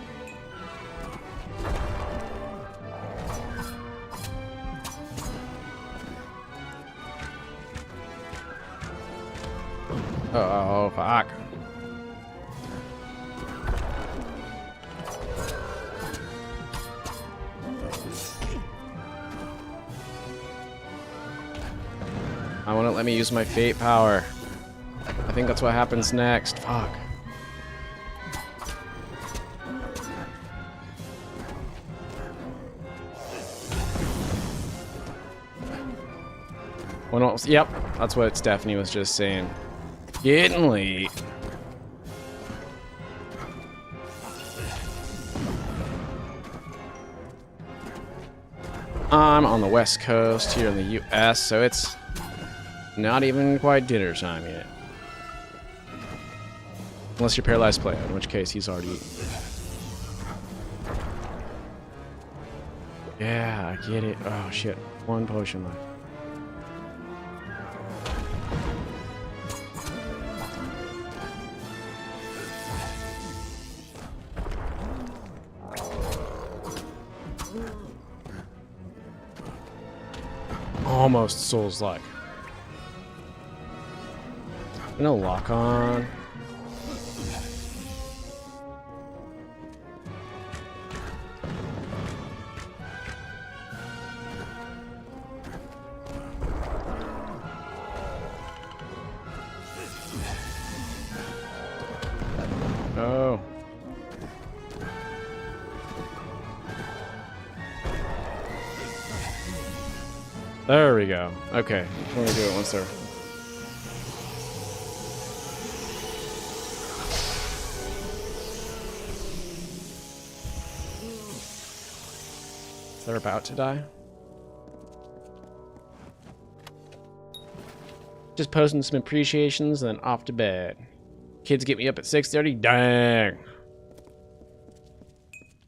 Oh, fuck. I won't let me use my fate power. I think that's what happens next. Fuck. Well, yep, that's what Stephanie was just saying. Getting late. I'm on the West Coast here in the US, so it's not even quite dinner time yet. Unless you're Paralyzed Player, in which case he's already eaten. Yeah, I get it. Oh shit, one potion left. Almost Souls-like. No lock on. Oh. There we go. Okay. We're gonna do it once they're... They're about to die. Just posting some appreciations, then off to bed. Kids get me up at 6:30. Dang.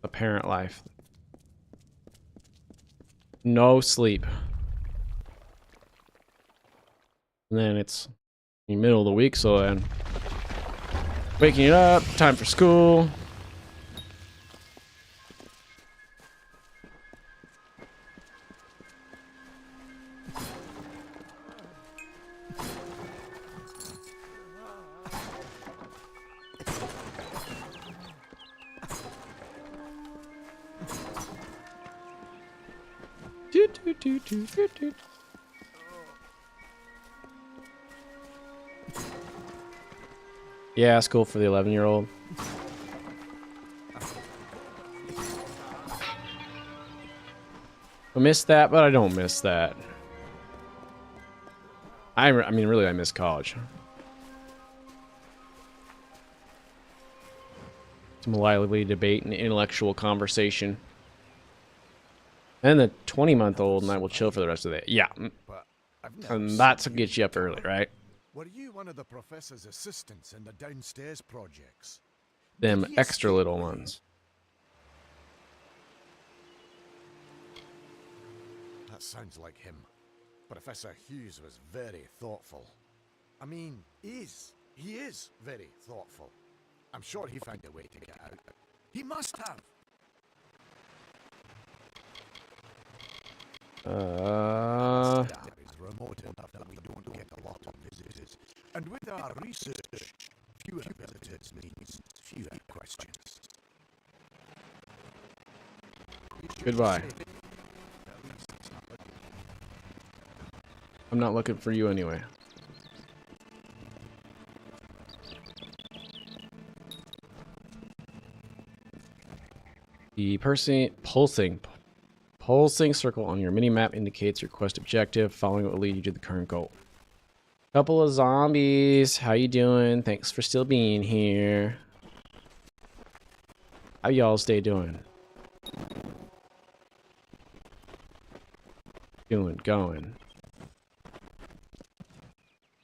The parent life. No sleep. And then it's the middle of the week, so then waking up, time for school. Yeah, school for the 11-year-old. I miss that, but I don't miss that. I mean, really, I miss college. Some lively debate and intellectual conversation. And the 20-month-old and I will chill for the rest of the day. Yeah. And that's what gets you up early, right?
Were you one of the professor's assistants in the downstairs projects?
Them extra little ones.
That sounds like him. Professor Hughes was very thoughtful. I mean, he is very thoughtful. I'm sure he found a way to get out. He must have. Is remote enough that we don't get a lot of visitors. And with our research, fewer visitors means fewer questions.
Goodbye. I'm not looking for you anyway. The pulsing circle on your mini-map indicates your quest objective. Following it will lead you to the current goal. Couple of zombies. How you doing? Thanks for still being here. How y'all stay doing? Going.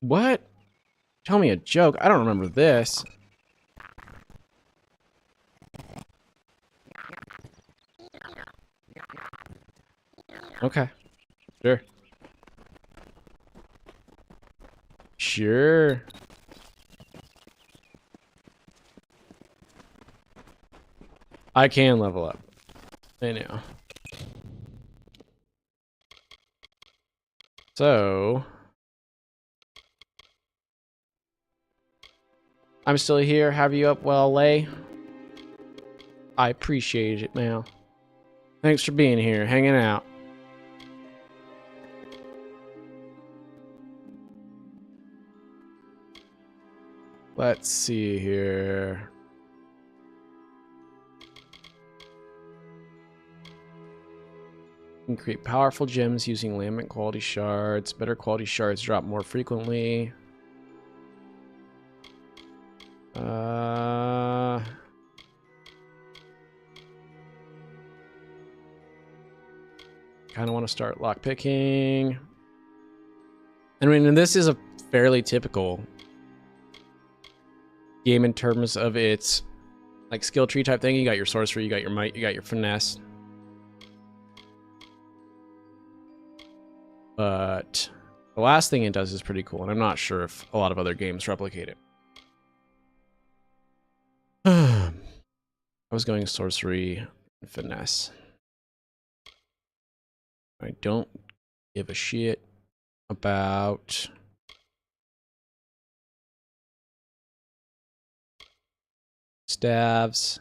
What? Tell me a joke. I don't remember this. Okay. Sure. I can level up. I know. So I'm still here. Have you up well, Lay? I appreciate it, man. Thanks for being here, hanging out. Let's see here. You can create powerful gems using lambent quality shards. Better quality shards drop more frequently. Kind of want to start lockpicking. I mean, and this is a fairly typical game in terms of its like skill tree type thing. You got your sorcery, you got your might, you got your finesse. But the last thing it does is pretty cool, and I'm not sure if a lot of other games replicate it. I was going sorcery and finesse. I don't give a shit about staves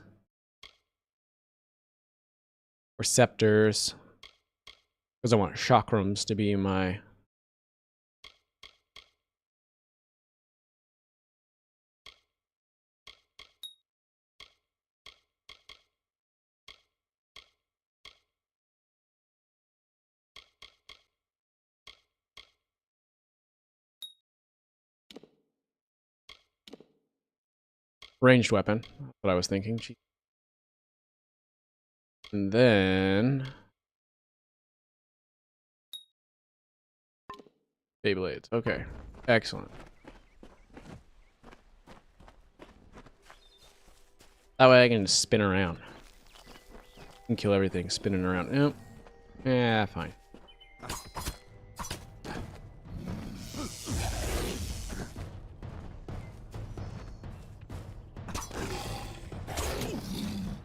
or scepters, because I want chakrams to be my Ranged weapon. That's what I was thinking. And then Beyblades. Okay. Excellent. That way I can just spin around. And kill everything spinning around. Yep. Yeah, fine.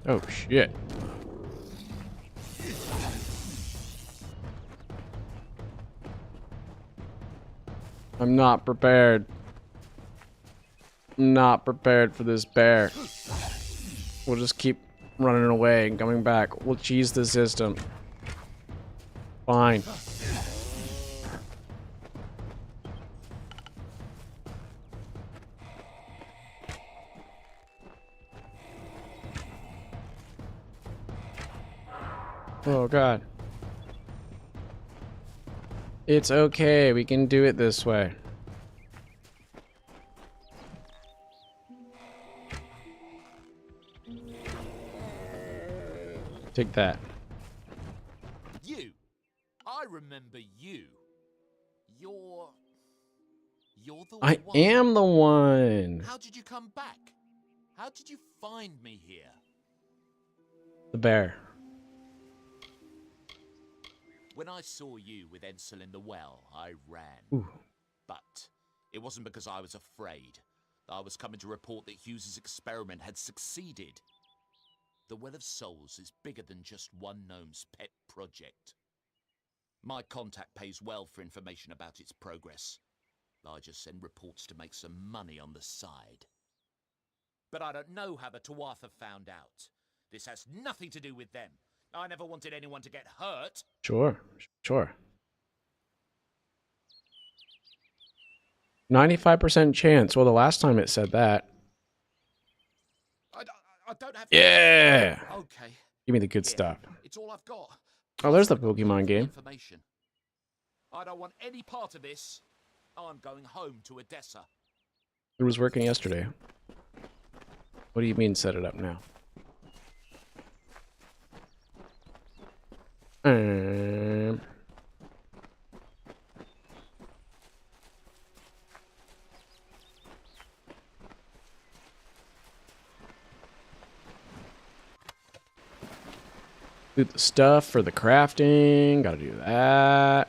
Oh shit. I'm not prepared. I'm not prepared for this bear. We'll just keep running away and coming back. We'll cheese the system. Fine. Oh god. It's okay, we can do it this way. Take that.
You. I remember you. You're the
I
one.
am the one.
How did you come back? How did you find me here?
The bear.
When I saw you with Ensel in the well, I ran.
Ooh.
But it wasn't because I was afraid. I was coming to report that Hughes's experiment had succeeded. The Well of Souls is bigger than just one gnome's pet project. My contact pays well for information about its progress. I just send reports to make some money on the side. But I don't know how the Tuatha found out. This has nothing to do with them. I never wanted anyone to get hurt.
Sure, sure. 95% chance. Well, the last time it said that.
I don't have.
Yeah.
Okay.
Give me the good stuff.
It's all I've got.
Oh, there's the Pokemon game.
Information. I don't want any part of this. I'm going home to Odessa.
It was working yesterday. What do you mean set it up now? Do the stuff for the crafting. Gotta do that.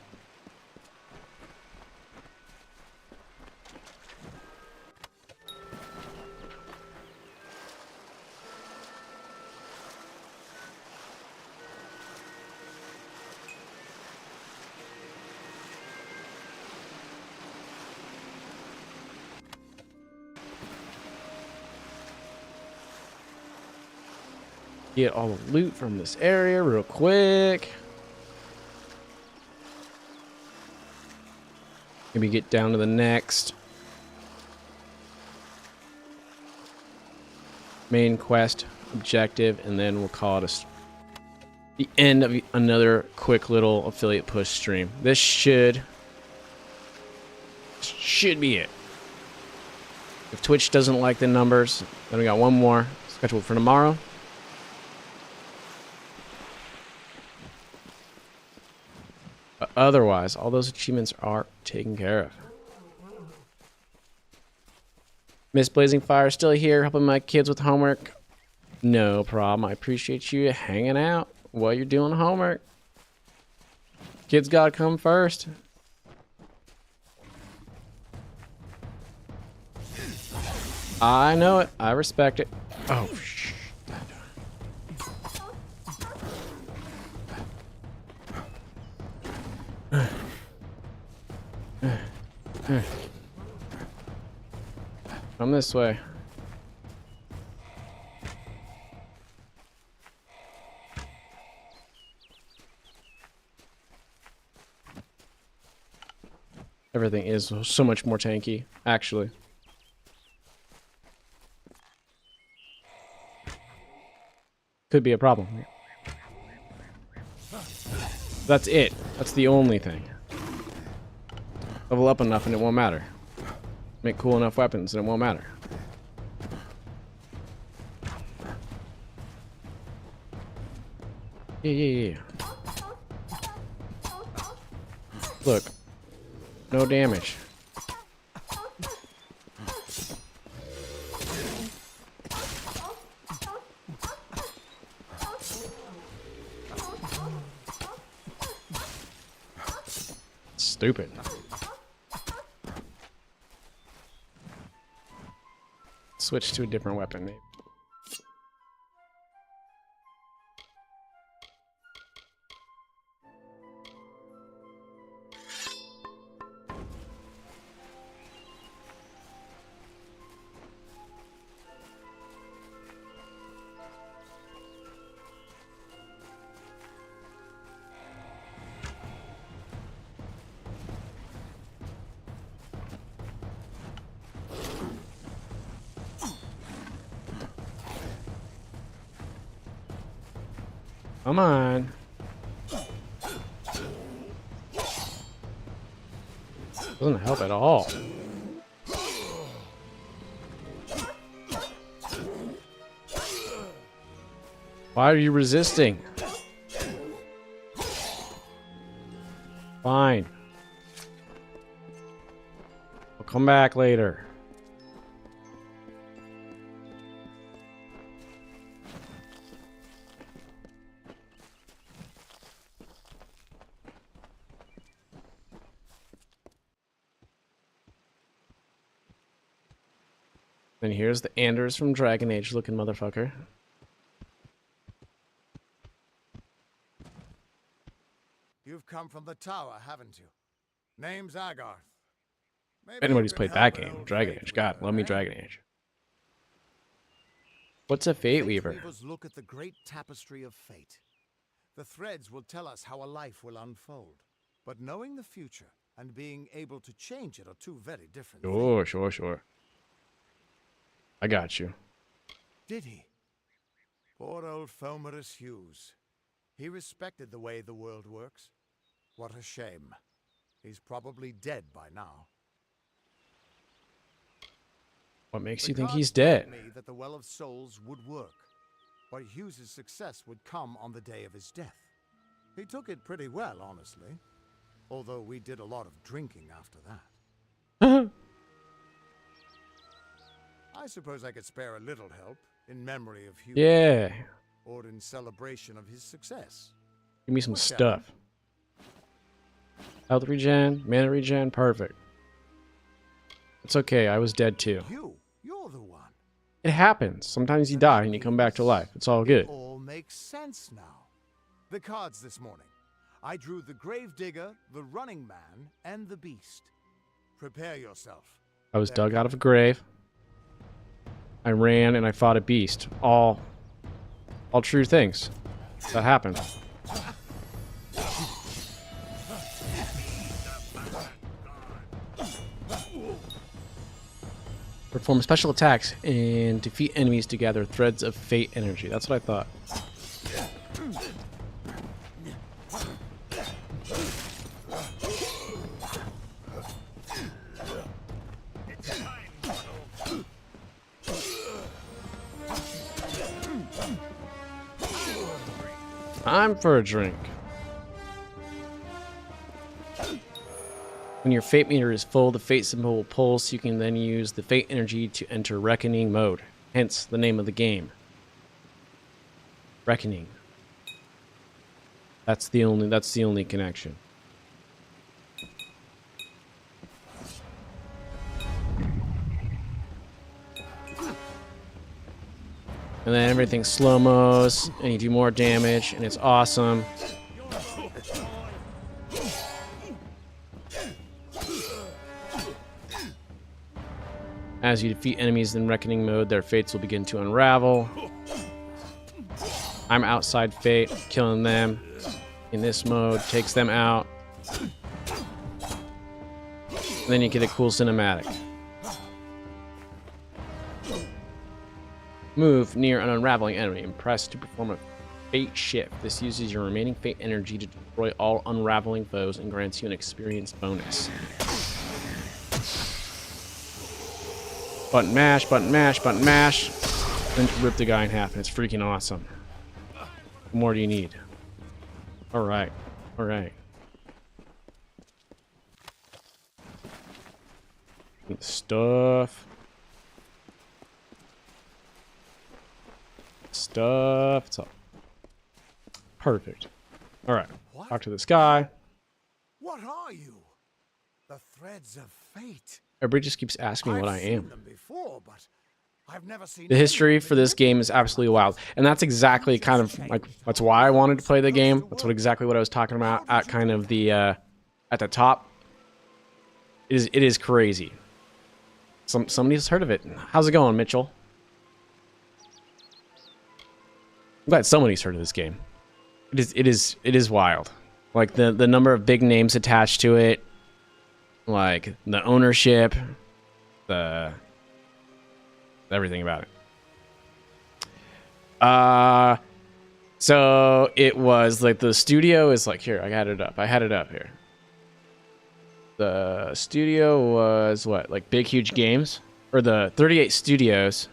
Get all the loot from this area real quick. Maybe get down to the next main quest objective, and then we'll call it the end of another quick little affiliate push stream. This should be it. If Twitch doesn't like the numbers, then we got one more scheduled for tomorrow. But otherwise, all those achievements are taken care of. Miss Blazing Fire still here, helping my kids with homework. No problem. I appreciate you hanging out while you're doing homework. Kids gotta come first. I know it. I respect it. Oh, shit. Come this way. Everything is so much more tanky, actually. Could be a problem. That's it. That's the only thing. Level up enough and it won't matter. Make cool enough weapons and it won't matter. Yeah. Look. No damage. Stupid. Switch to a different weapon, maybe. Come on. Doesn't help at all. Why are you resisting? Fine. I'll come back later. And here's the Anders from Dragon Age looking motherfucker.
You've come from the tower, haven't you? Name's Agarth. Maybe
If anybody's
you can
played
help
that
an
game,
old
Dragon
fate
Age. God,
weaver,
love me
eh?
Dragon Age. What's a Fate
Fate
Weaver?
weavers look at the great tapestry of fate. The threads will tell us how a life will unfold. But knowing the future and being able to change it are two very different things.
Sure. I got you.
Did he? Poor old Fomerus Hughes. He respected the way the world works. What a shame. He's probably dead by now.
What makes
The
you think
gods
he's
told
dead?
me that the Well of Souls would work, but Hughes' success would come on the day of his death. He took it pretty well, honestly. Although we did a lot of drinking after that. I suppose I could spare a little help in memory of Hughes.
Yeah.
Or in celebration of his success.
Give me some
Whichever.
stuff. Health regen, mana regen, perfect. It's okay, I was dead too.
You're the one.
It happens. Sometimes you die and you come back to life. It's all good.
It all makes sense now. The cards this morning. I drew the Gravedigger, the Running Man, and the Beast. Prepare yourself.
I was dug out of a grave. I ran and I fought a beast. All true things that happened. Perform special attacks and defeat enemies to gather threads of fate energy. That's what I thought. Time for a drink. When your fate meter is full, the fate symbol will pulse. You can then use the fate energy to enter reckoning mode. Hence the name of the game. Reckoning. That's the only connection. And then everything slow-mos, and you do more damage, and it's awesome. As you defeat enemies in Reckoning mode, their fates will begin to unravel. I'm outside fate, killing them. In this mode, takes them out. And then you get a cool cinematic. Move near an unraveling enemy and press to perform a fate shift. This uses your remaining fate energy to destroy all unraveling foes and grants you an experience bonus. Button mash, button mash, button mash. Then rip the guy in half, and it's freaking awesome. What more do you need? All right. All right. Stuff. It's all perfect. All right.
What?
Talk to this guy.
What are you? The threads of fate.
Everybody just keeps asking me what I
I've seen
am.
them before, but I've never seen
The history
anyone
for this
that
game is absolutely wild, and that's exactly kind of like that's why I wanted to play the game. That's exactly what I was talking about at kind of the at the top. It is crazy. Somebody's heard of it. How's it going, Mitchell? I'm glad somebody's heard of this game. It is wild. Like the number of big names attached to it, like the ownership, the everything about it. So it was like the studio is like here. I had it up here. The studio was what, like Big Huge Games, or the 38 Studios.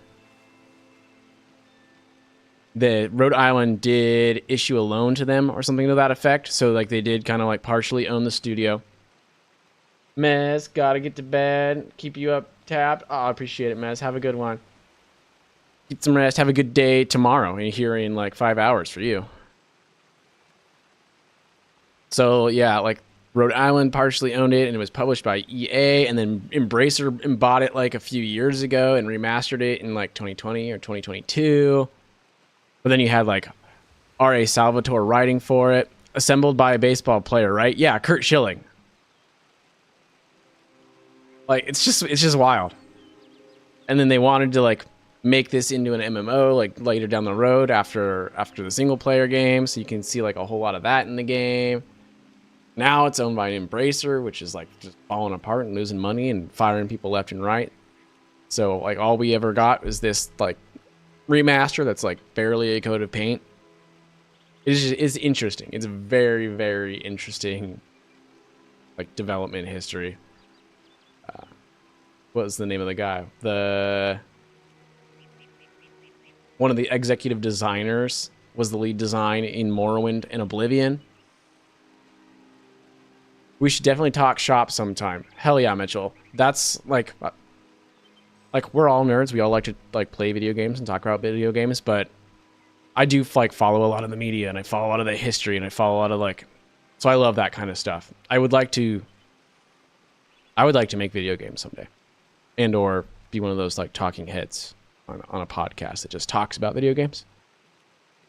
The Rhode Island did issue a loan to them or something to that effect. So like they did kind of like partially own the studio. Mez, gotta get to bed. Keep you up tapped. Oh, I appreciate it, Mez. Have a good one. Get some rest. Have a good day tomorrow. And here in like 5 hours for you. So yeah, like Rhode Island partially owned it, and it was published by EA, and then Embracer bought it like a few years ago and remastered it in like 2020 or 2022. But then you had like R.A. Salvatore writing for it, assembled by a baseball player, right? Yeah, Kurt Schilling. Like it's just wild. And then they wanted to like make this into an MMO like later down the road after the single player game, so you can see like a whole lot of that in the game. Now it's owned by an Embracer, which is like just falling apart and losing money and firing people left and right. So like all we ever got was this like remaster that's like barely a coat of paint. It's interesting. It's a very, very interesting like development history. What was the name of the guy? One of the executive designers was the lead design in Morrowind and Oblivion. We should definitely talk shop sometime. Hell yeah, Mitchell. That's like we're all nerds. We all like to like play video games and talk about video games, but I do like follow a lot of the media, and I follow a lot of the history, and I follow a lot of like, so I love that kind of stuff. I would like to make video games someday, and or be one of those like talking heads on a podcast that just talks about video games.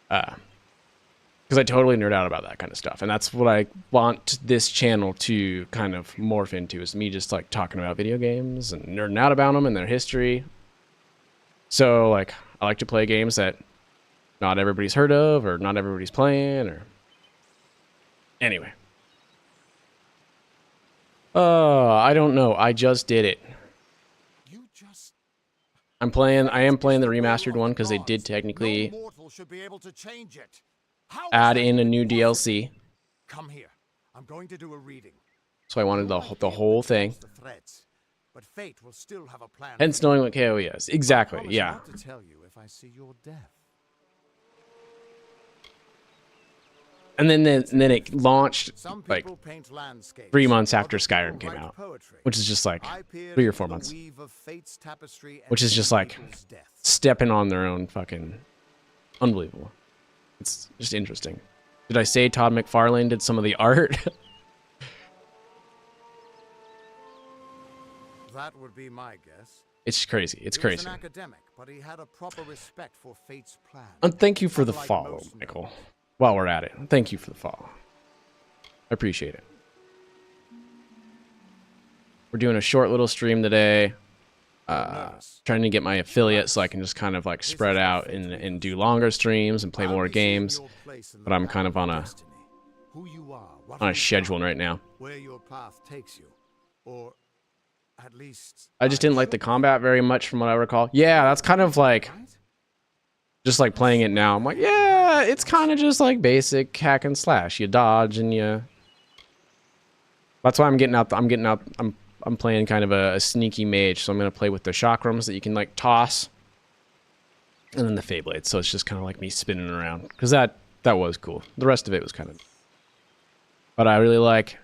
Because I totally nerd out about that kind of stuff, and that's what I want this channel to kind of morph into, is me just like talking about video games and nerding out about them and their history. So like I like to play games that not everybody's heard of or not everybody's playing, or anyway. I don't know. I just did it. I am playing the remastered one because they did technically add in a new DLC.
Come here. I'm going to do a reading.
So I wanted the whole thing.
But fate will still have a plan.
Hence knowing what KO is. Exactly, yeah.
To tell you if I see your death.
And then it launched like 3 months after Skyrim came out, which is just like 3 or 4 months, which is just like stepping on their own fucking unbelievable. It's just interesting. Did I say Todd McFarlane did some of the art?
That would be my guess.
It's crazy. It's
He was
crazy.
an academic, but he had a proper respect for fate's plan.
And thank you for the
Unlike
follow,
most
Michael. While we're at it, thank you for the follow. I appreciate it. We're doing a short little stream today. Trying to get my affiliate so I can just kind of like spread out and do longer streams and play more games. But I'm kind of on a schedule right now.
Where your path takes you, or at least
I just didn't like the combat very much from what I recall. Yeah, that's kind of like just like playing it now. I'm like, yeah, it's kind of just like basic hack and slash. You dodge and you. That's why I'm getting out. I'm playing kind of a sneaky mage, so I'm gonna play with the chakrams that you can like toss, and then the Feyblades. So it's just kind of like me spinning around, because that was cool. The rest of it was kind of But I really like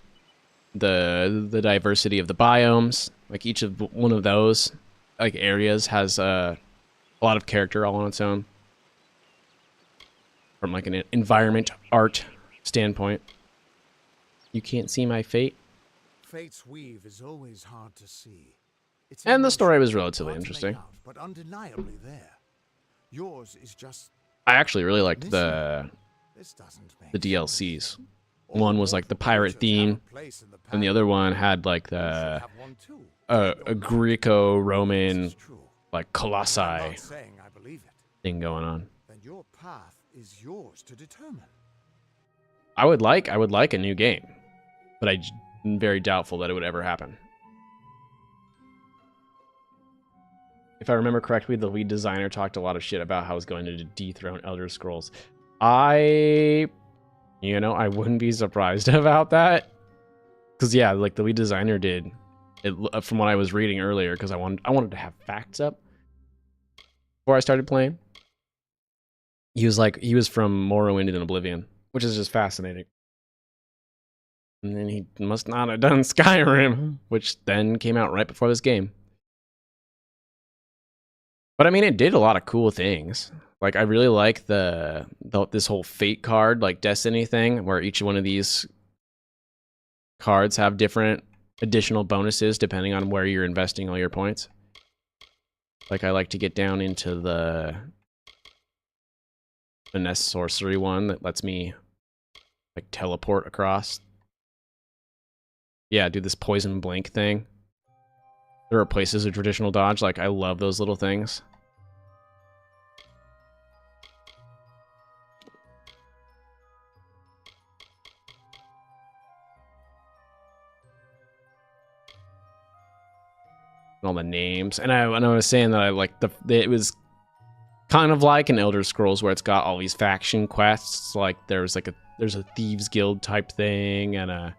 the diversity of the biomes. Like each of one of those like areas has a lot of character all on its own. From like an environment art standpoint. You can't see my fate.
Fate's weave is always hard to see. It's
And the story was
emotional,
relatively
hard to make
interesting.
out, but undeniably there. Yours is just
I actually really liked the
this doesn't make
DLCs.
sense.
One was like the pirate theme, and the other one had like the a Greco-Roman like colossi thing going on.
Then your path is yours to determine.
I would like a new game, but I'm very doubtful that it would ever happen. If I remember correctly, the lead designer talked a lot of shit about how it's going to dethrone Elder Scrolls. I wouldn't be surprised about that. Because, yeah, like the lead designer did, from what I was reading earlier, because I wanted to have facts up before I started playing. He was from Morrowind and Oblivion, which is just fascinating. And then he must not have done Skyrim, which then came out right before this game. But I mean, it did a lot of cool things. Like, I really like this whole fate card, like Destiny thing, where each one of these cards have different additional bonuses depending on where you're investing all your points. Like, I like to get down into the finesse sorcery one that lets me like teleport across. Yeah, do this poison blink thing. There replaces a traditional dodge. Like, I love those little things. All the names, and I was saying that I like it was kind of like an Elder Scrolls where it's got all these faction quests. Like there's a thieves guild type thing and a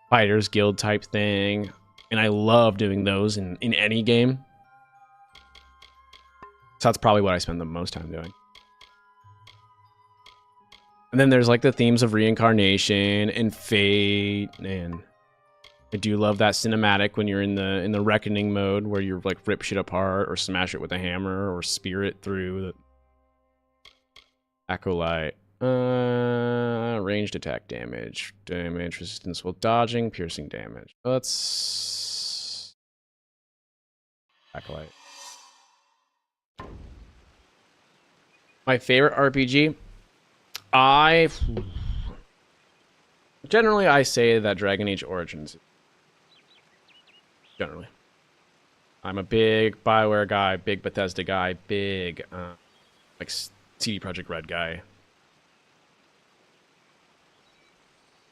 fighters guild type thing, and I love doing those in any game. So that's probably what I spend the most time doing. And then there's like the themes of reincarnation and fate, and I do love that cinematic when you're in the reckoning mode where you're like rip shit apart or smash it with a hammer or spear it through the acolyte. Ranged attack damage resistance while dodging, piercing damage. Let's acolyte. My favorite RPG. Generally I say that Dragon Age Origins. Generally, I'm a big BioWare guy, big Bethesda guy, big like CD Projekt Red guy.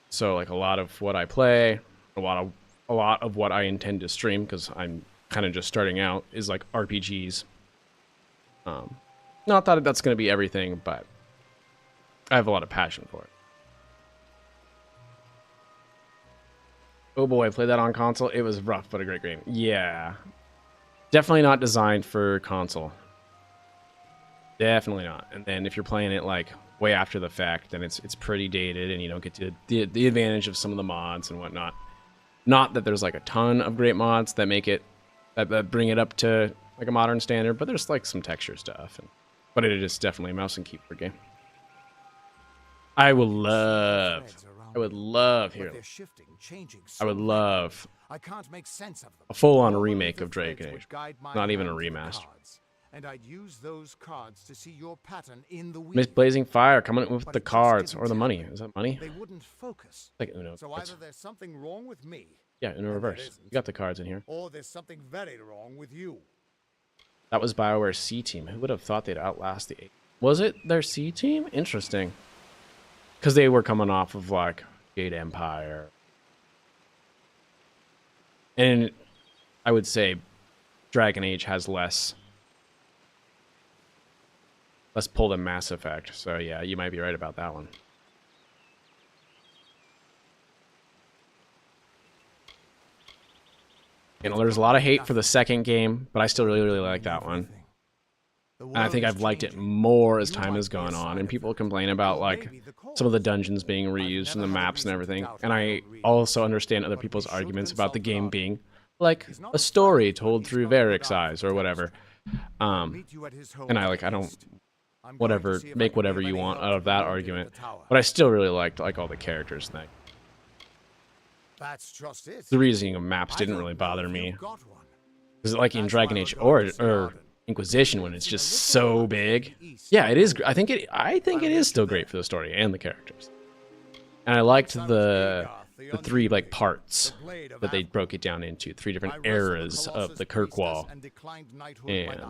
So like a lot of what I play, a lot of what I intend to stream, because I'm kind of just starting out, is like RPGs. Not that that's going to be everything, but I have a lot of passion for it. Oh boy, I played that on console. It was rough, but a great game. Yeah. Definitely not designed for console. Definitely not. And then if you're playing it like way after the fact, then it's pretty dated and you don't get to the advantage of some of the mods and whatnot. Not that there's like a ton of great mods that make it that bring it up to like a modern standard, but there's like some texture stuff. But it is definitely a mouse and keyboard game. I would love here. I would love a full-on remake of Dragon Age. Not even a remaster.
And I'd use those cards to see your pattern in the
Miss Blazing Fire coming with the cards or the money. Is that money?
They wouldn't focus.
Like Uno.
So either there's something wrong with me.
Yeah, Uno reverse. You got the cards in here.
Or there's something very wrong with you.
That was BioWare's C team. Who would have thought they'd outlast the 8? Was it their C team? Interesting. Because they were coming off of like Gate Empire. And I would say Dragon Age has less pull than Mass Effect. So yeah, you might be right about that one. You know, there's a lot of hate for the second game, but I still really like that one. And I think I've liked it more as time has gone on, and people complain about like some of the dungeons being reused and the maps and everything. And I also understand other people's arguments about the game being like a story told through Varric's eyes or whatever. And I don't make whatever you want out of that argument. But I still really liked like all the characters and that.
That's just it.
The reusing of maps didn't really bother me. Because like in Dragon Age or Inquisition, when it's just so big, yeah, it is. I think it is still great for the story and the characters. And I liked the three like parts that they broke it down into, 3 different eras of the Kirkwall and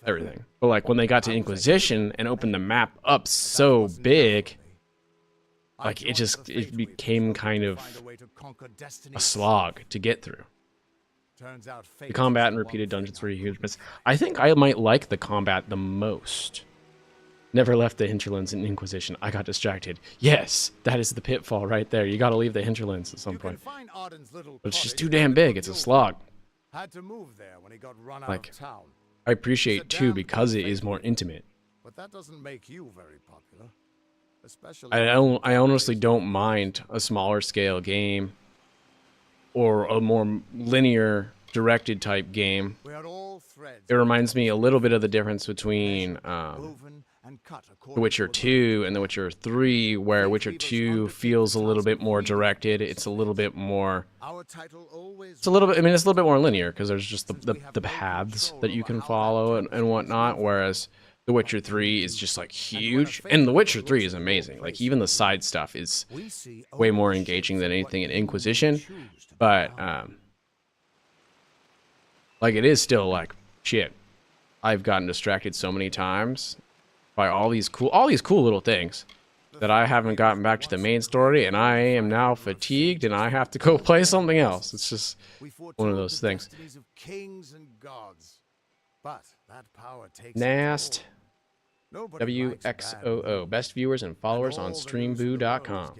everything. But like when they got to Inquisition and opened the map up so big, like it became kind of a slog to get through. The combat and repeated dungeons were a huge miss. I think I might like the combat the most. Never left the hinterlands in Inquisition. I got distracted. Yes, that is the pitfall right there. You got to leave the hinterlands at some point. But it's just too damn big. It's a slog.
Had to move there when he got run out
Like,
of town.
I appreciate 2 because it is more intimate.
But that doesn't make you very popular. Especially
I honestly don't mind a smaller scale game or a more linear directed type game. It reminds me a little bit of the difference between The Witcher 2 and The Witcher 3, where Witcher 2 feels a little bit more directed. It's a little bit more... It's a little bit more linear, because there's just the paths that you can follow and whatnot, whereas The Witcher 3 is just, like, huge. And The Witcher 3 is amazing. Like, even the side stuff is way more engaging than anything in Inquisition. But, like, it is still, like, shit. I've gotten distracted so many times by all these cool little things that I haven't gotten back to the main story, and I am now fatigued, and I have to go play something else. It's just one of those things. Nast WXOO, best viewers and followers on StreamBeats.com.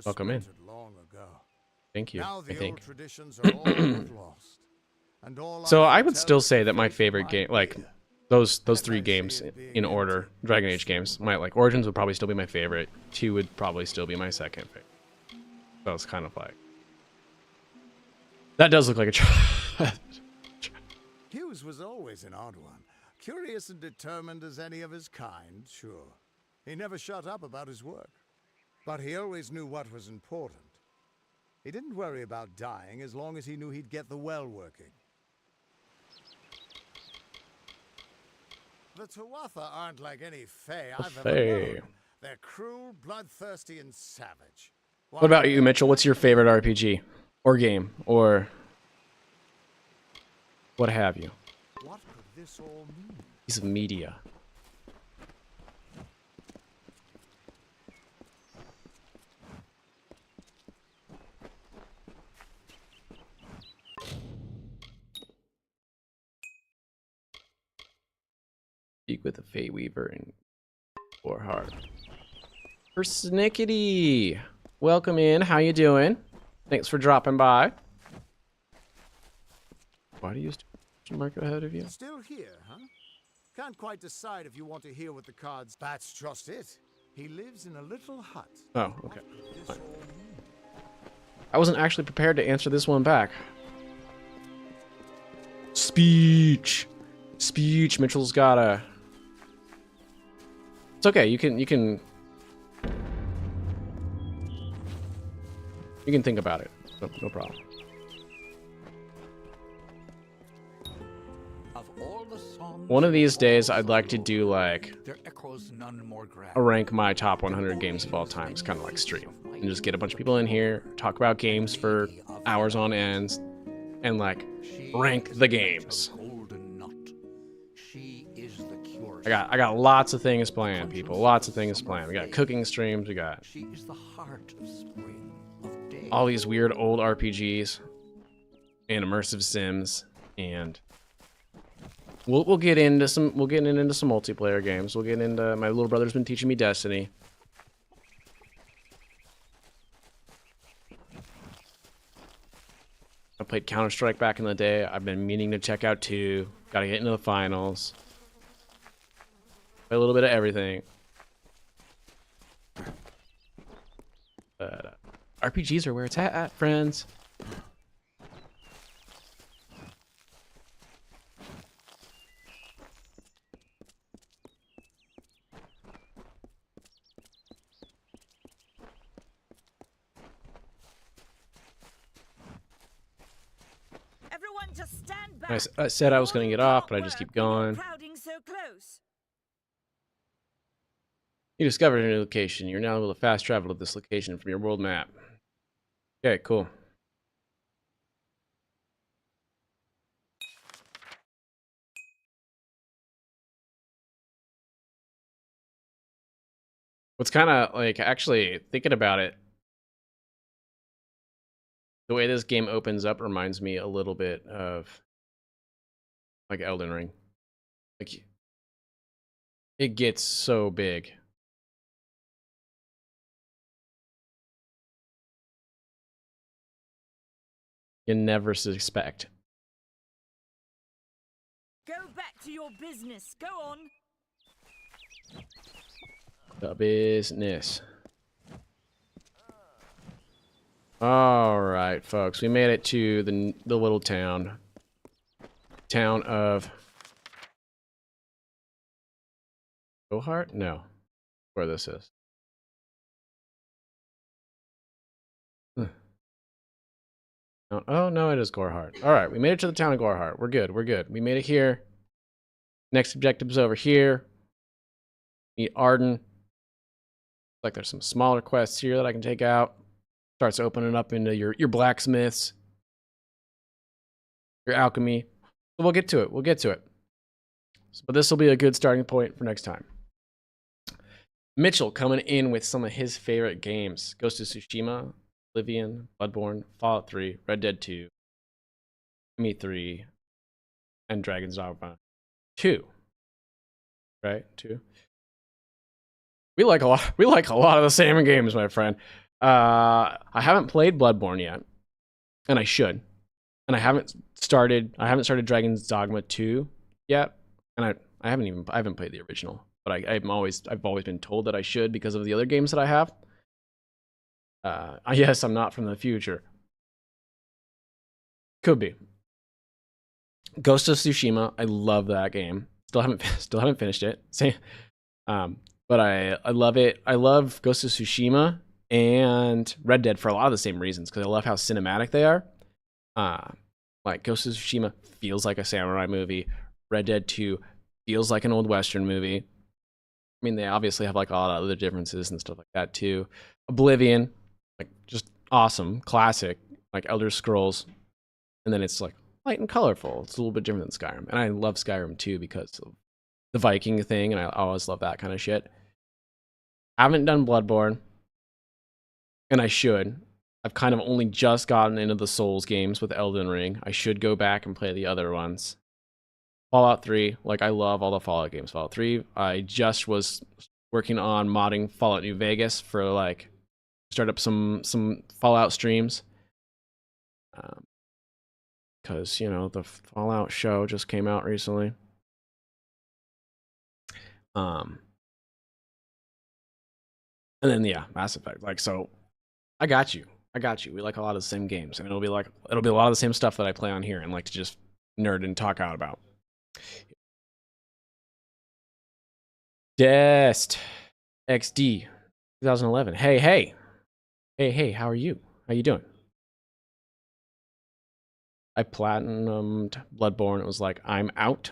Welcome in. Thank you. I think. So I would still say that my favorite game, like those 3 games in order, Dragon Age games, like Origins would probably still be my favorite. 2 would probably still be my second favorite. So it's kind of like that does look like a.
Hughes was always an odd one, curious and determined as any of his kind. Sure, he never shut up about his work, but he always knew what was important. He didn't worry about dying as long as he knew he'd get the well working. The Tuatha aren't like any Fae I've ever known. They're cruel, bloodthirsty, and savage.
What about you, Mitchell? What's your favorite RPG or game or what have you?
What could this all mean?
Piece of media. Speak with a Fey Weaver and Warheart. Persnickety! Welcome in. How you doing? Thanks for dropping by. Why do you use question mark ahead of you?
Still here, huh? Can't quite decide if you want to hear what the cards... That's just it. He lives in a little hut.
Oh, okay. Fine. I wasn't actually prepared to answer this one back. Speech! Speech! Mitchell's gotta... It's okay, you can think about it. No problem. One of these days, I'd like to do like a rank my top 100 games of all time. It's kind of like stream, and just get a bunch of people in here, talk about games for hours on end, and like rank the games. I got lots of things planned, people. Lots of things planned. We got cooking streams. We got all these weird old RPGs and immersive sims, and we'll get into some multiplayer games. We'll get into my little brother's been teaching me Destiny. played Counter-Strike back in the day. I've been meaning to check out 2. Gotta get into the finals. Play a little bit of everything. But RPGs are where it's at, friends.
Everyone just stand back.
I said I was going to get off, but I just keep going.
Crowding so close.
You discovered a new location. You're now able to fast travel to this location from your world map. Okay, cool. What's kind of like, actually thinking about it, the way this game opens up reminds me a little bit of like Elden Ring. Like, it gets so big. You never suspect.
Go back to your business. Go on.
The business. All right, folks, we made it to the little town of Gohart? No, where this is. Oh no, it is Gorhart. All right, we made it to the town of Gorhart. We're good. We're good. We made it here. Next objective's over here. Meet Arden. Like there's some smaller quests here that I can take out. Starts opening up into your blacksmiths, your alchemy. So we'll get to it. We'll get to it. But this will be a good starting point for next time. Mitchell coming in with some of his favorite games: Ghost of Tsushima, Oblivion, Bloodborne, Fallout 3, Red Dead 2, Me 3, and Dragon's Dogma 2. Right? 2. We like a lot of the same games, my friend. I haven't played Bloodborne yet, and I should. And I haven't started Dragon's Dogma 2 yet, and I haven't played the original, but I've always been told that I should because of the other games that I have. Yes, I'm not from the future. Could be. Ghost of Tsushima, I love that game. Still haven't finished it. But I love it. I love Ghost of Tsushima and Red Dead for a lot of the same reasons, because I love how cinematic they are. Like Ghost of Tsushima feels like a samurai movie. Red Dead 2 feels like an old Western movie. I mean, they obviously have like a lot of other differences and stuff like that too. Oblivion, like just awesome, classic, like Elder Scrolls. And then it's like light and colorful. It's a little bit different than Skyrim. And I love Skyrim too because of the Viking thing, and I always love that kind of shit. I haven't done Bloodborne, and I should. I've kind of only just gotten into the Souls games with Elden Ring. I should go back and play the other ones. Fallout 3, like I love all the Fallout games. Fallout 3, I just was working on modding Fallout New Vegas for like start up some Fallout streams. Because, you know, the Fallout show just came out recently. And then yeah, Mass Effect. Like, so I got you. We like a lot of the same games, and it'll be a lot of the same stuff that I play on here and like to just nerd and talk out about. DirectX 2011. Hey, how are you? How you doing? I platinumed Bloodborne. It was like, I'm out.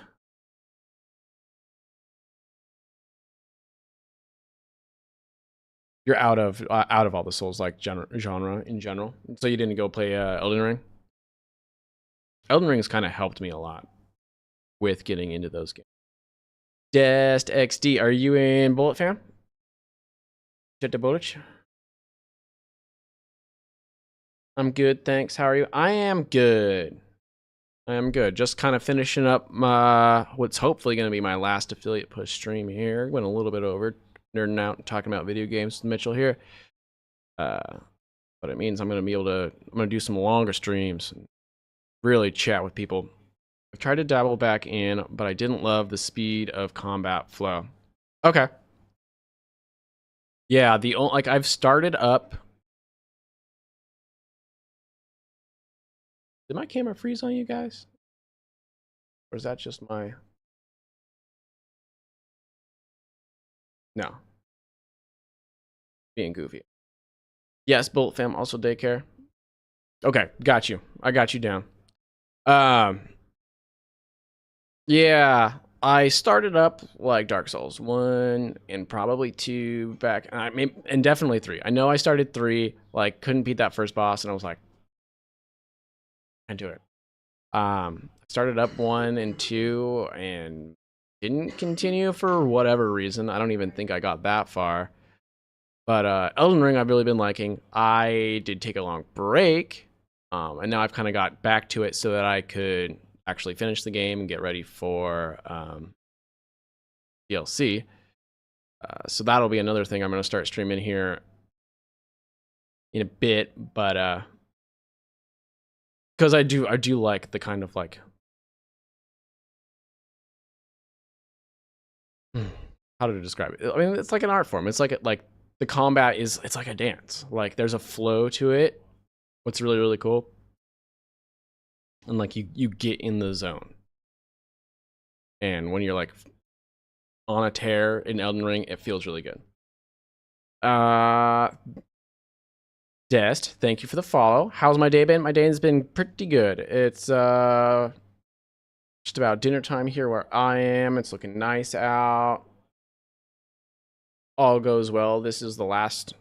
You're out of all the Souls like genre in general. So you didn't go play Elden Ring? Elden Ring has kind of helped me a lot with getting into those games. DirectX, are you in Bullet fam? Check the Bullet. I'm good, thanks. How are you? I am good. Just kind of finishing up what's hopefully going to be my last affiliate push stream here. Went a little bit over, nerding out and talking about video games with Mitchell here. But it means I'm going to do some longer streams. really chat with people. I've tried to dabble back in, but I didn't love the speed of combat flow. Okay. Yeah, like I've started up. Did my camera freeze on you guys? Or is that just my... No. Being goofy. Yes, Bullet Fam, also daycare. Okay, got you. I got you down. Yeah, I started up like Dark Souls 1 and probably 2 back, and definitely 3. I know I started 3, like couldn't beat that first boss, and I was like, can't do it. Started up 1 and 2 and didn't continue for whatever reason. I don't even think I got that far. But Elden Ring I've really been liking. I did take a long break, and now I've kind of got back to it so that I could actually finish the game and get ready for DLC. So that'll be another thing I'm going to start streaming here in a bit, but because I do like the kind of like how to describe it. I mean, it's like an art form. It's like the combat is, it's like a dance. Like there's a flow to it. What's really, really cool. And like you get in the zone. And when you're like on a tear in Elden Ring, it feels really good. Dest, thank you for the follow. How's my day been? My day has been pretty good. It's just about dinner time here where I am. It's looking nice out. All goes well. This is the last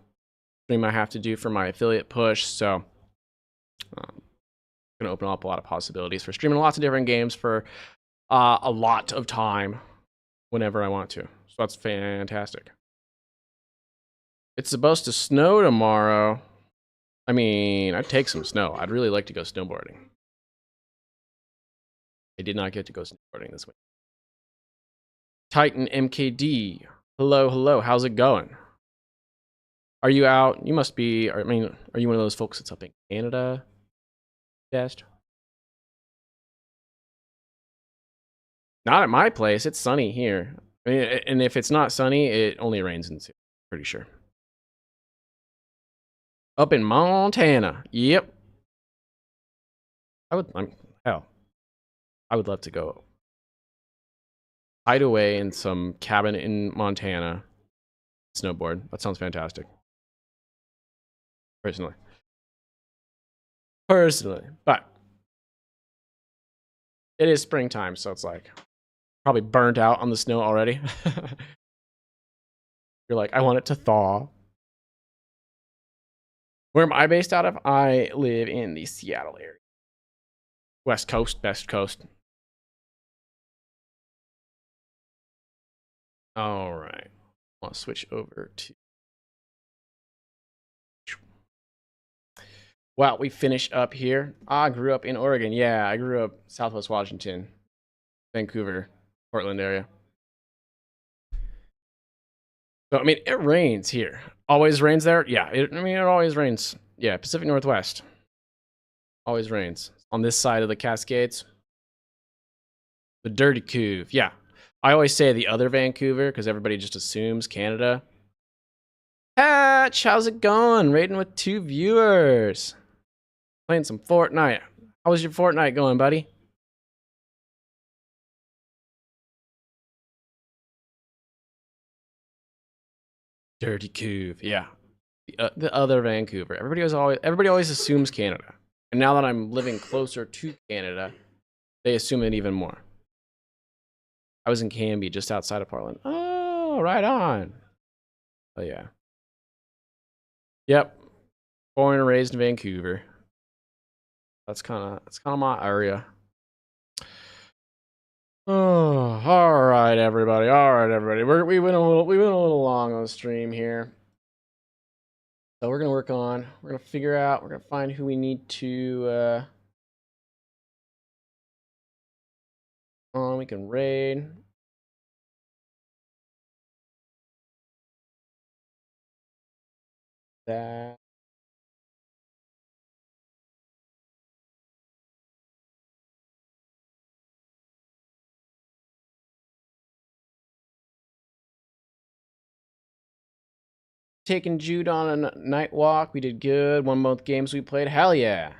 stream I have to do for my affiliate push, so gonna open up a lot of possibilities for streaming lots of different games for a lot of time whenever I want to. So that's fantastic. It's supposed to snow tomorrow. I mean, I'd take some snow. I'd really like to go snowboarding. I did not get to go snowboarding this week. Titan MKD. Hello, hello. How's it going? Are you out? You must be. I mean, are you one of those folks that's up in Canada? Dest? Not at my place. It's sunny here. I mean, and if it's not sunny, it only rains in, pretty sure. Up in Montana. Yep. Hell, I would love to go hide away in some cabin in Montana, snowboard. That sounds fantastic. Personally. But it is springtime, so it's like probably burnt out on the snow already. You're like, I want it to thaw. Where am I based out of? I live in the Seattle area. West Coast, best coast. All right. I'll switch over to... Wow, we finish up here. I grew up in Oregon. Yeah, I grew up Southwest Washington, Vancouver, Portland area. So, I mean, it rains here. Always rains there? Yeah, it always rains. Yeah, Pacific Northwest. Always rains. On this side of the Cascades. The Dirty Couve. Yeah. I always say the other Vancouver because everybody just assumes Canada. Hatch, how's it going? Raiding with 2 viewers. Playing some Fortnite. How was your Fortnite going, buddy? Dirty Couve. Yeah. The other Vancouver. Everybody always assumes Canada. And now that I'm living closer to Canada, they assume it even more. I was in Canby, just outside of Portland. Oh, right on. Oh yeah. Yep. Born and raised in Vancouver. That's kind of my area. Oh, all right, everybody. We went a little long on the stream here. So we're gonna figure out, we're gonna find who we need to we can raid. That taking Jude on a night walk. We did good. Won both games we played. Hell yeah.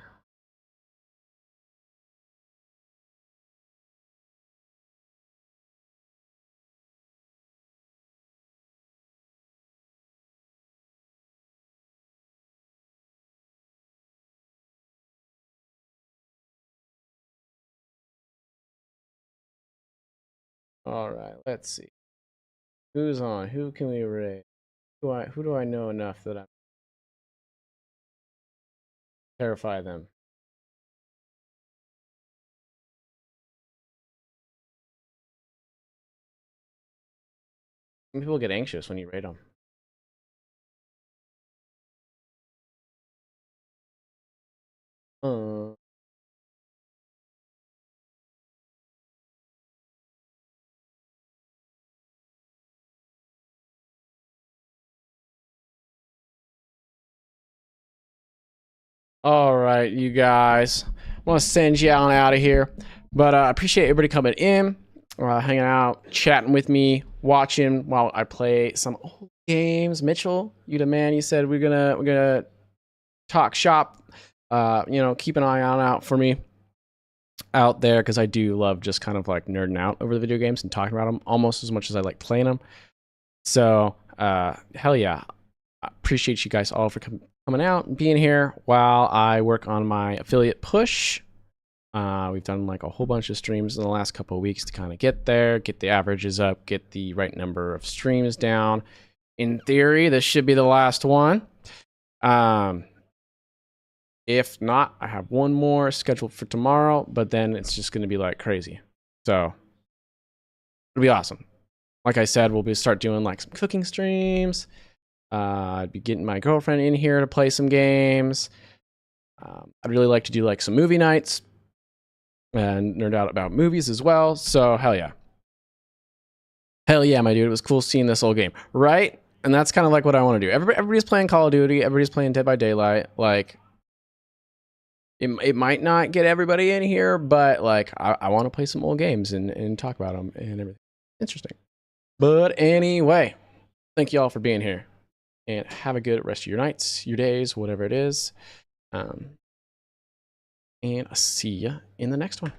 All right, let's see. Who's on? Who can we raid? Who do I know enough that I terrify them? Some people get anxious when you raid them. All right, you guys. I want to send you on out of here. But I appreciate everybody coming in, hanging out, chatting with me, watching while I play some old games. Mitchell, you the man. You said we're gonna talk shop. You know, keep an eye on out for me out there, because I do love just kind of like nerding out over the video games and talking about them almost as much as I like playing them. So hell yeah, I appreciate you guys all for coming out and being here while I work on my affiliate push. We've done like a whole bunch of streams in the last couple of weeks to kind of get there, get the averages up, get the right number of streams down. In theory, this should be the last one. If not, I have one more scheduled for tomorrow, but then it's just going to be like crazy. So it'll be awesome. Like I said, we'll start doing like some cooking streams. I'd be getting my girlfriend in here to play some games. I'd really like to do like some movie nights and nerd out about movies as well. So hell yeah. Hell yeah, my dude. It was cool seeing this old game, right? And that's kind of like what I want to do. Everybody's playing Call of Duty. Everybody's playing Dead by Daylight. Like, it might not get everybody in here, but like I want to play some old games and talk about them and everything. Interesting. But anyway, thank you all for being here. And have a good rest of your nights, your days, whatever it is. And I'll see you in the next one.